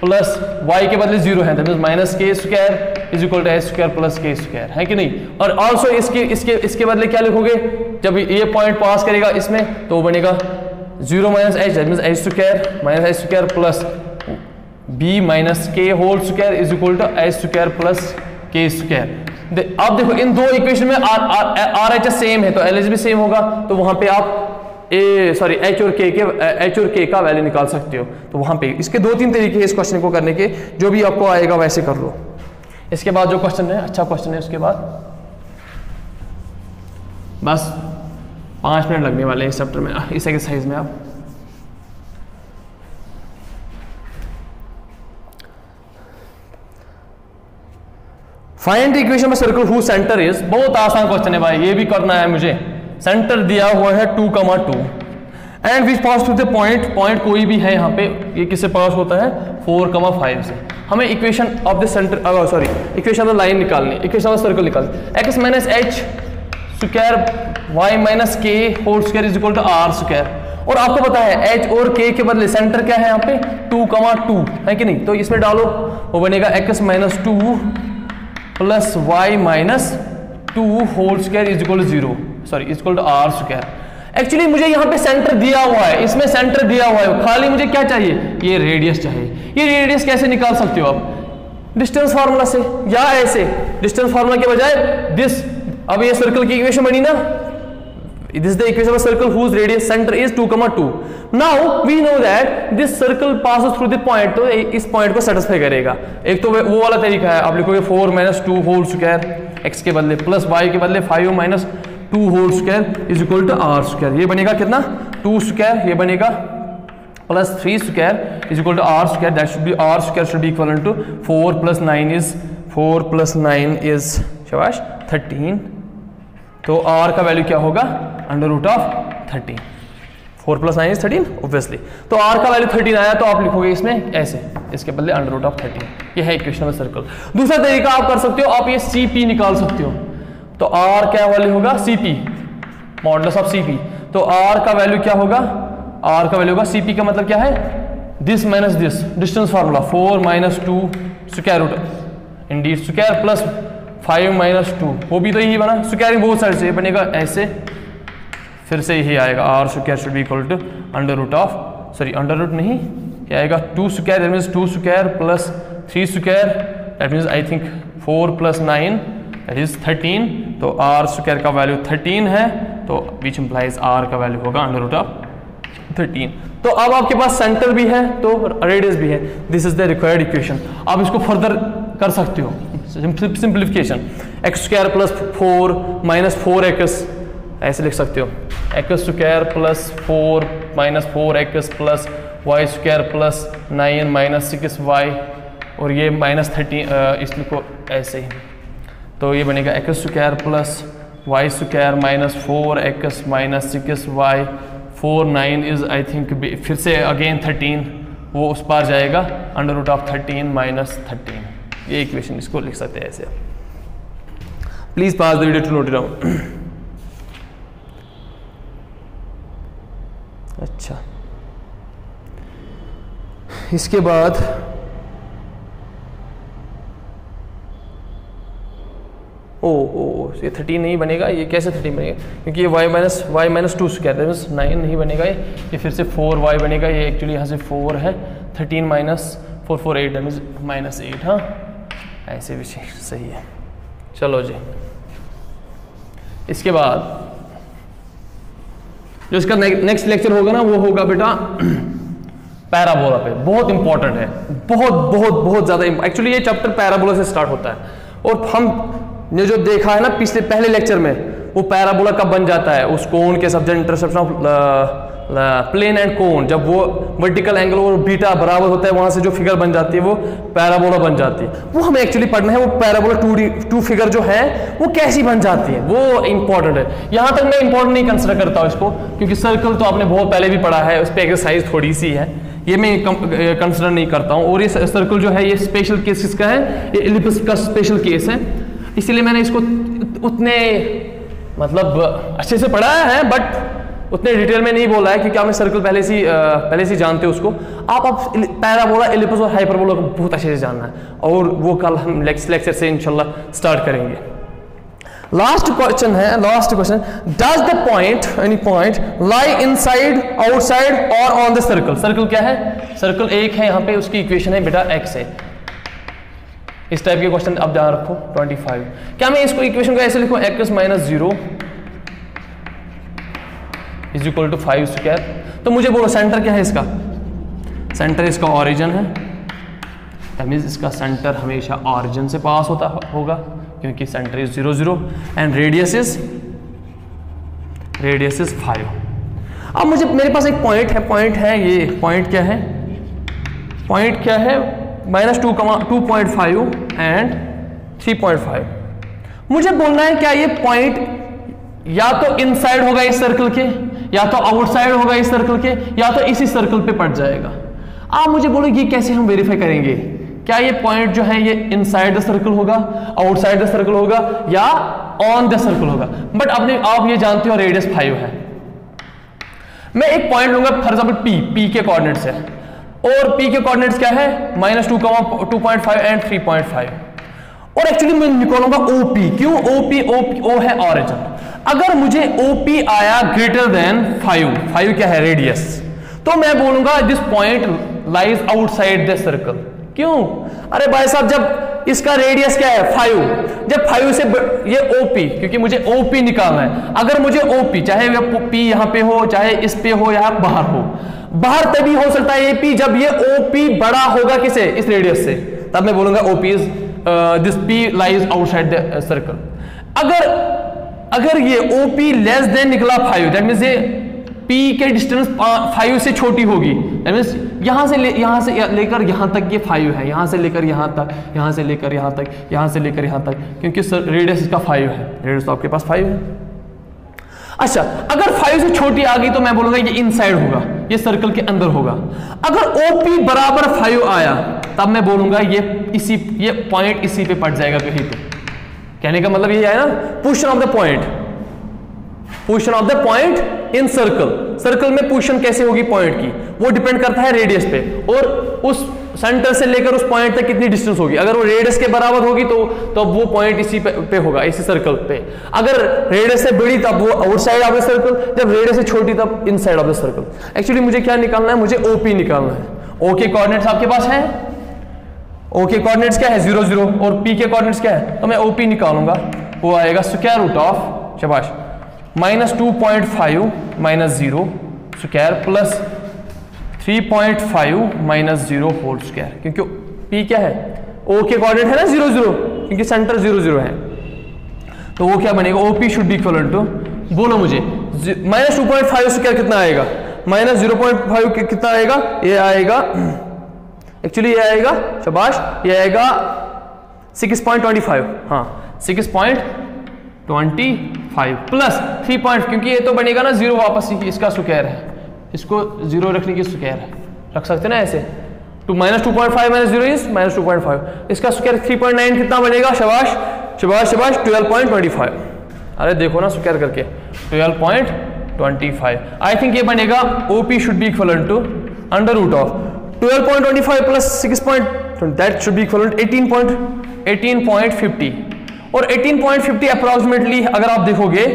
plus y के बदले 0 है, दैट मींस माइनस के square is equal to h square plus k square, है कि नहीं? और आल्सो इसके बदले क्या लिखोगे? जब ये पॉइंट पास करेगा इसमें तो बनेगा 0 minus h, that means h square minus H square plus b minus के whole square is equal to h square plus k square. आप देखो इन दो इक्वेशन में आर एच सेम है तो एल एच भी सेम होगा. तो वहां पे आप एच और के का वैल्यू निकाल सकते हो. तो वहां पे इसके 2-3 तरीके हैं इस क्वेश्चन को करने के, जो भी आपको आएगा वैसे कर लो. इसके बाद जो क्वेश्चन है, अच्छा क्वेश्चन है, उसके बाद बस 5 मिनट लगने वाले हैं इस चैप्टर में, इस एक्सरसाइज में. आप find the equation of circle who centre is, बहुत आसान क्वेश्चन है भाई, ये भी करना है मुझे. सेंटर दिया हुआ है 2,2 and which pass through the point कोई भी है यहाँ पे, ये किससे पास होता है? 4,5 से. हमें equation of the centre, equation of the line निकालनी, इक्वेशन ऑफ द सर्कल निकालनी. X minus H square y minus के whole square is equal to are square. और आपको पता है एच और के के बदले सेंटर क्या है यहाँ पे? 2,2 है कि नहीं? तो इसमें डालो, वो बनेगा x minus 2 plus Y minus 2 whole square is equal to 0, sorry is equal to are square. Actually मुझे यहाँ पे सेंटर दिया हुआ है, इसमें सेंटर दिया हुआ है, खाली मुझे क्या चाहिए? ये रेडियस चाहिए. ये रेडियस कैसे निकाल सकते हो आप? डिस्टेंस फार्मूला से, या ऐसे डिस्टेंस फार्मूला के बजाय दिस. अब ये सर्कल की इक्वेशन बनी ना, this is the equation of a circle whose radius center is 2,2. now we know that this circle passes through the point, तो इस पॉइंट को सेटिस्फाई करेगा. एक तो वो वाला तरीका है, आप लिखोगे 4 माइनस 2 होल स्क्वायर एक्स के बदले प्लस वाई के बदले 5 minus 2 whole square is equal to are square. ये बनेगा कितना? 2 स्क्वायर, ये बनेगा plus 3 square is equal to are square. That should be r square should be equal to 4 plus 9 is 4 + 9 is शाबाश 13, तो r का वैल्यू क्या होगा √13। 4 + 9 इज 13 ऑब्वियसली, तो r का वैल्यू 13 आया तो आप लिखोगे इसमें ऐसे, इसके बदले √13। ये है इक्वेशन ऑफ सर्कल। दूसरा तरीका आप कर सकते हो, आप ये CP निकाल सकते हो, तो r क्या वैल्यू होगा CP, मॉडुलस ऑफ CP, तो r का वैल्यू क्या होगा, r का वैल्यू होगा CP का मतलब क्या है, this minus this, distance formula 4 - 2 square root indeed square plus 5 - 2, वो भी तो यही बना, स्क्वायरिंग बोथ साइड से, ये बनेगा ऐसे, फिर से यही आएगा r square should be equal to under root नहीं, क्या आएगा 2 square, that means 2 square plus 3 square, that means I think 4 + 9 that is 13, तो r स्क्वायर का वैल्यू 13 है, तो विच इम्प्लाइज r का वैल्यू होगा √13। तो अब आपके पास सेंटर भी है तो रेडियस भी है, this is the required equation. आप इसको फर्दर कर सकते हो, सिंप्लीफिकेशन, x² + 4 - 4x, ऐसे लिख सकते हो, x² + 4 - 4x + y² + 9 - 6y, और ये -13 इसको ऐसे ही, तो ये बनेगा x² + y² - 4x - 6y, 4 9 is I think, फिर से अगेन 13, वो उस पार जाएगा, √13 - 13, ये इक्वेशन इसको लिख सकते हैं ऐसे। Please pass the video to note it down. अच्छा, इसके बाद ये 13 नहीं बनेगा, ये कैसे 13 बनेगा, क्योंकि ये y - 2 स्क्वायर, दैट मींस 9 नहीं बनेगा, ये फिर से 4y बनेगा, ये एक्चुअली यहाँ से 4 है, 13 - 4 4 8 दैट मींस -8, हाँ ऐसे भी सही है। चलो जी, इसके बाद जो इसका नेक्स्ट लेक्चर होगा ना, वो होगा बेटा पैराबोला पे, बहुत इंपॉर्टेंट है, बहुत ज़्यादा। एक्चुअली ये चैप्टर पैराबोला से स्टार्ट होता है, और हम ने जो देखा है ना पहले लेक्चर में, वो पैराबोला कब बन जाता है, उस कोण के subject interception of plane and कोण, जब वो वर्टिकल एंगल और बीटा बराबर होता है, वहां से जो फिगर बन जाती है वो पैराबोला बन जाती है। वो हमें एक्चुअली पढ़ना है, वो पैराबोला 2 फिगर जो है वो कैसी बन जाती है, वो इंपॉर्टेंट है। यहां तक मैं इंपॉर्टेंट नहीं कंसिडर करता हूं इसको, क्योंकि सर्कल तो आपने बहुत पहले भी पढ़ा है, उस पर एक्सरसाइज थोड़ी सी है, ये मैं कंसिडर नहीं करता हूँ। और ये सर्कल जो है ये स्पेशल केस किसका है, ये एलिप्स का स्पेशल केस है, इसीलिए मैंने इसको उतने मतलब अच्छे से पढ़ाया है, बट उतने डिटेल में नहीं बोला है, क्योंकि आपने सर्कल पहले से जानते हो उसको। आप पैराबोला, एलिप्स और हाइपरबोला को बहुत अच्छे से जानना है, और वो कल हम लेक्चर से इंशाल्लाह स्टार्ट करेंगे। Last question, does the point any point lie inside, outside और ऑन द सर्कल। सर्कल क्या है, सर्कल एक है, यहाँ पे उसकी इक्वेशन है बेटा x है। इस टाइप के क्वेश्चन आप ध्यान रखो। 25, क्या मैं इसको इक्वेशन को ऐसे लिखूं, x - 0 = 5 स्क्वायर। तो मुझे बोलो सेंटर क्या है इसका, सेंटर इसका ऑरिजिन है, दैट मींस इसका सेंटर हमेशा ऑरिजिन से पास होता होगा, क्योंकि centre is 0 0 and radius is 5। अब मेरे पास एक पॉइंट है, ये पॉइंट क्या है, -2,5 एंड 3.5। मुझे बोलना है क्या ये पॉइंट या तो इनसाइड होगा इस सर्कल के, या तो आउटसाइड होगा इस सर्कल के, या तो इसी सर्कल पे पड़ जाएगा। आप मुझे बोलो ये कैसे हम वेरीफाई करेंगे, क्या ये पॉइंट जो है ये इनसाइड द सर्कल होगा, आउटसाइड द सर्कल होगा, या ऑन द सर्कल होगा। बट आप ये जानते हो रेडियस 5 है। मैं एक पॉइंट लूंगा फॉर एग्जाम्पल P के कोऑर्डिनेट्स है, और P के कोऑर्डिनेट्स क्या है, -2,5 एंड 3.5, और एक्चुअली मैं निकालूंगा OP। क्यों O है ऑरिजिन। अगर मुझे OP आया ग्रेटर देन 5 क्या है रेडियस, तो मैं बोलूंगा this point lies outside the circle. क्यों, अरे भाई साहब जब इसका रेडियस क्या है 5, जब 5 से ये OP, क्योंकि मुझे OP निकालना है। अगर मुझे OP चाहे P यहां पे हो, चाहे इस पे हो, या बाहर हो, बाहर तभी हो सकता है ये P जब ये OP बड़ा होगा किसे, इस रेडियस से, तब मैं बोलूंगा OP is this P lies outside the circle. अगर ये OP लेस देन निकला 5, दैट मींस ये P P के डिस्टेंस 5 से छोटी होगी, मीन्स यहां से लेकर यहां तक ये 5 है, यहां से लेकर यहां तक, यहां से लेकर यहां तक, यहां से लेकर यहां तक, क्योंकि रेडियस इसका 5 है, रेडियस तो आपके पास 5 है। अच्छा, अगर 5 से छोटी आ गई तो मैं बोलूंगा ये इनसाइड होगा, ये सर्कल के अंदर होगा। अगर OP बराबर 5 आया तब मैं बोलूंगा ये पॉइंट इसी पे पड़ जाएगा कहीं पे। कहने का मतलब ये है ना, position of the point, position of the point in circle. Circle में पोजीशन कैसे होगी पॉइंट की, वो डिपेंड करता है रेडियस पे, और उस सेंटर से लेकर उस पॉइंट तक कितनी डिस्टेंस होगी। अगर वो रेडियस के बराबर होगी तो वो पॉइंट इसी पे होगा, इसी सर्कल पे। अगर रेडियस से बड़ी तब वो आउटसाइड ऑफ द सर्कल, जब रेडियस से छोटी तब inside of the circle. Actually मुझे क्या निकालना है, मुझे OP निकालना है। O के कोऑर्डिनेट्स आपके पास हैं, O के कोऑर्डिनेट्स क्या है 0 0, और P के कोऑर्डिनेट्स क्या है, तो मैं OP निकालूंगा, वो आएगा स्क्वायर रूट ऑफ, शाबाश, -2.5 - 0 स्क्वायर प्लस 3.5 - 0 होल स्क्वायर, क्योंकि P क्या है, O के कोऑर्डिनेट है ना 0 0, क्योंकि सेंटर 0 0 है, तो वो क्या बनेगा, OP should be equal to, बोलो मुझे, -2.5 स्क्वायर कितना आएगा, -0.5 कितना आएगा, ये आएगा, एक्चुअली ये आएगा, शाबाश, ये आएगा 6.25, हाँ 6.25 प्लस 3 क्योंकि ये तो बनेगा ना 0 वापस ही, इसका स्क्वायर है, इसको 0 रखने की स्क्वायर है, रख सकते ना ऐसे, तो -2.5 - 0 इज -2.5, इसका स्क्वायर 3.9 कितना बनेगा, शाबाश शाबाश शाबाश, 12.25। अरे देखो ना स्क्वायर करके, 12.25। आई थिंक ये बनेगा OP should be equal to under root of 12.25 plus 6. That should be equal to 18.50, और 18.50 अप्रोक्सीमेटली अगर आप देखोगे,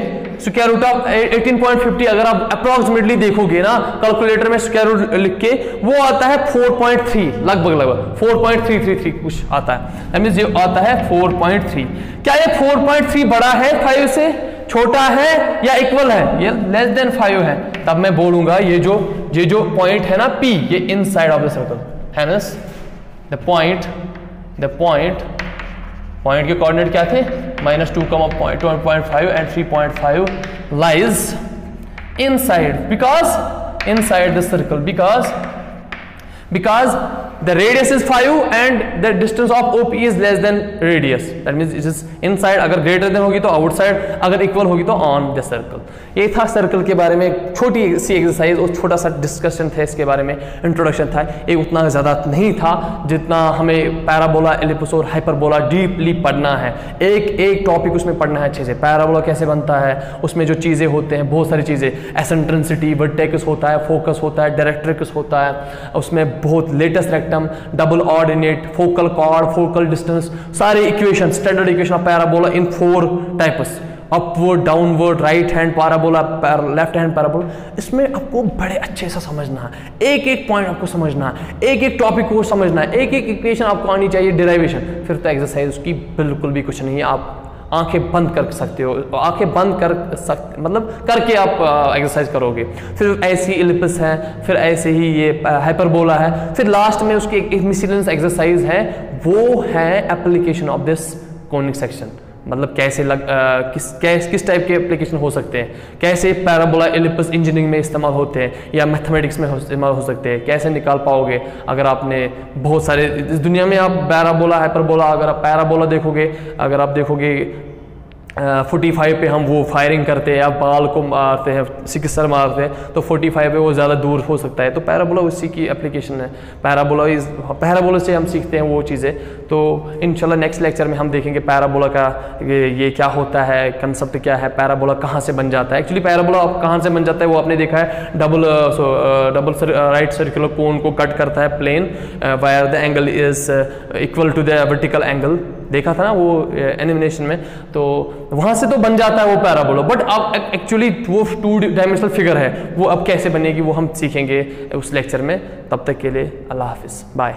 स्क्वायर रूट ऑफ 18.50 अगर आप अप्रोक्सीमेटली देखोगे ना कैलकुलेटर में स्क्वायर रूट लिख के, वो आता है 4.3, लगभग 4.333 कुछ आता है, दैट मींस ये आता है 4.3। क्या ये 4.3 बड़ा है 5 से, छोटा है या इक्वल है, ये लेस देन 5 है, तब मैं बोलूंगा ये जो पॉइंट है ना P, ये इनसाइड ऑफ द सर्कल है ना। द पॉइंट के कोऑर्डिनेट क्या थे, -2.5 and 3.5 lies inside, inside the circle, because the radius is 5 and the distance of OP is less than radius, that means it is inside, अगर greater than होगी तो outside, अगर equal होगी तो on the circle। ये था circle के बारे में छोटी सी एक्सरसाइज और छोटा सा डिस्कशन था इसके बारे में, इंट्रोडक्शन था, ये उतना ज़्यादा नहीं था जितना हमें पैराबोला, एलिप्स और हाइपरबोला डीपली पढ़ना है, एक टॉपिक उसमें पढ़ना है अच्छे से। पैराबोला कैसे बनता है, उसमें जो चीज़ें होते हैं, बहुत सारी चीज़ें, एसेंट्रेंसिटी, वर्टेक्स होता है, फोकस होता है, डायरेक्ट्रिक्स होता है, उसमें बहुत latus rectum, double ordinate, focal chord, focal distance, सारे equation, standard equation of parabola in 4 types, upward, downward, right hand parabola, left hand parabola. इसमें आपको बड़े अच्छे से समझना है, एक पॉइंट आपको समझना है, एक टॉपिक को समझना है, एक इक्वेशन आपको आनी चाहिए, डेरिवेशन, फिर तो एक्सरसाइज उसकी बिल्कुल भी कुछ नहीं है। आप आंखें बंद कर सकते हो, आंखें बंद कर सकते मतलब करके आप एक्सरसाइज करोगे। फिर ऐसी एलिप्स है, फिर ऐसे ही ये हाइपरबोला है, फिर लास्ट में उसकी एक मिसलेनियस एक्सरसाइज है, वो है application of this conic section, मतलब कैसे किस टाइप के एप्लीकेशन हो सकते हैं, कैसे पैराबोला एलिप्स इंजीनियरिंग में इस्तेमाल होते हैं या मैथमेटिक्स में इस्तेमाल हो सकते हैं, कैसे निकाल पाओगे अगर आपने बहुत सारे इस दुनिया में आप पैराबोला, हाइपरबोला, अगर आप पैराबोला देखोगे, अगर आप देखोगे 45 पे हम वो फायरिंग करते हैं या बाल को मारते हैं, सिक्सर मारते हैं, तो 45 पे वो ज़्यादा दूर हो सकता है, तो पैराबोला उसी की एप्लीकेशन है। पैराबोला से हम सीखते हैं वो चीज़ें। तो इंशाल्लाह नेक्स्ट लेक्चर में हम देखेंगे पैराबोला का ये क्या होता है, कंसेप्ट क्या है, पैराबोला कहाँ से बन जाता है। एक्चुअली पैराबोला कहाँ से बन जाता है वो आपने देखा है, डबल राइट सर्कुलर कोन को कट करता है plane, wire the angle is equal to the vertical angle, देखा था ना वो एनिमेशन में, तो वहां से तो बन जाता है वो पैराबोला। बट अब एक्चुअली वो 2 डायमेंशनल फिगर है, वो अब कैसे बनेगी वो हम सीखेंगे उस लेक्चर में। तब तक के लिए अल्लाह हाफिज़, बाय।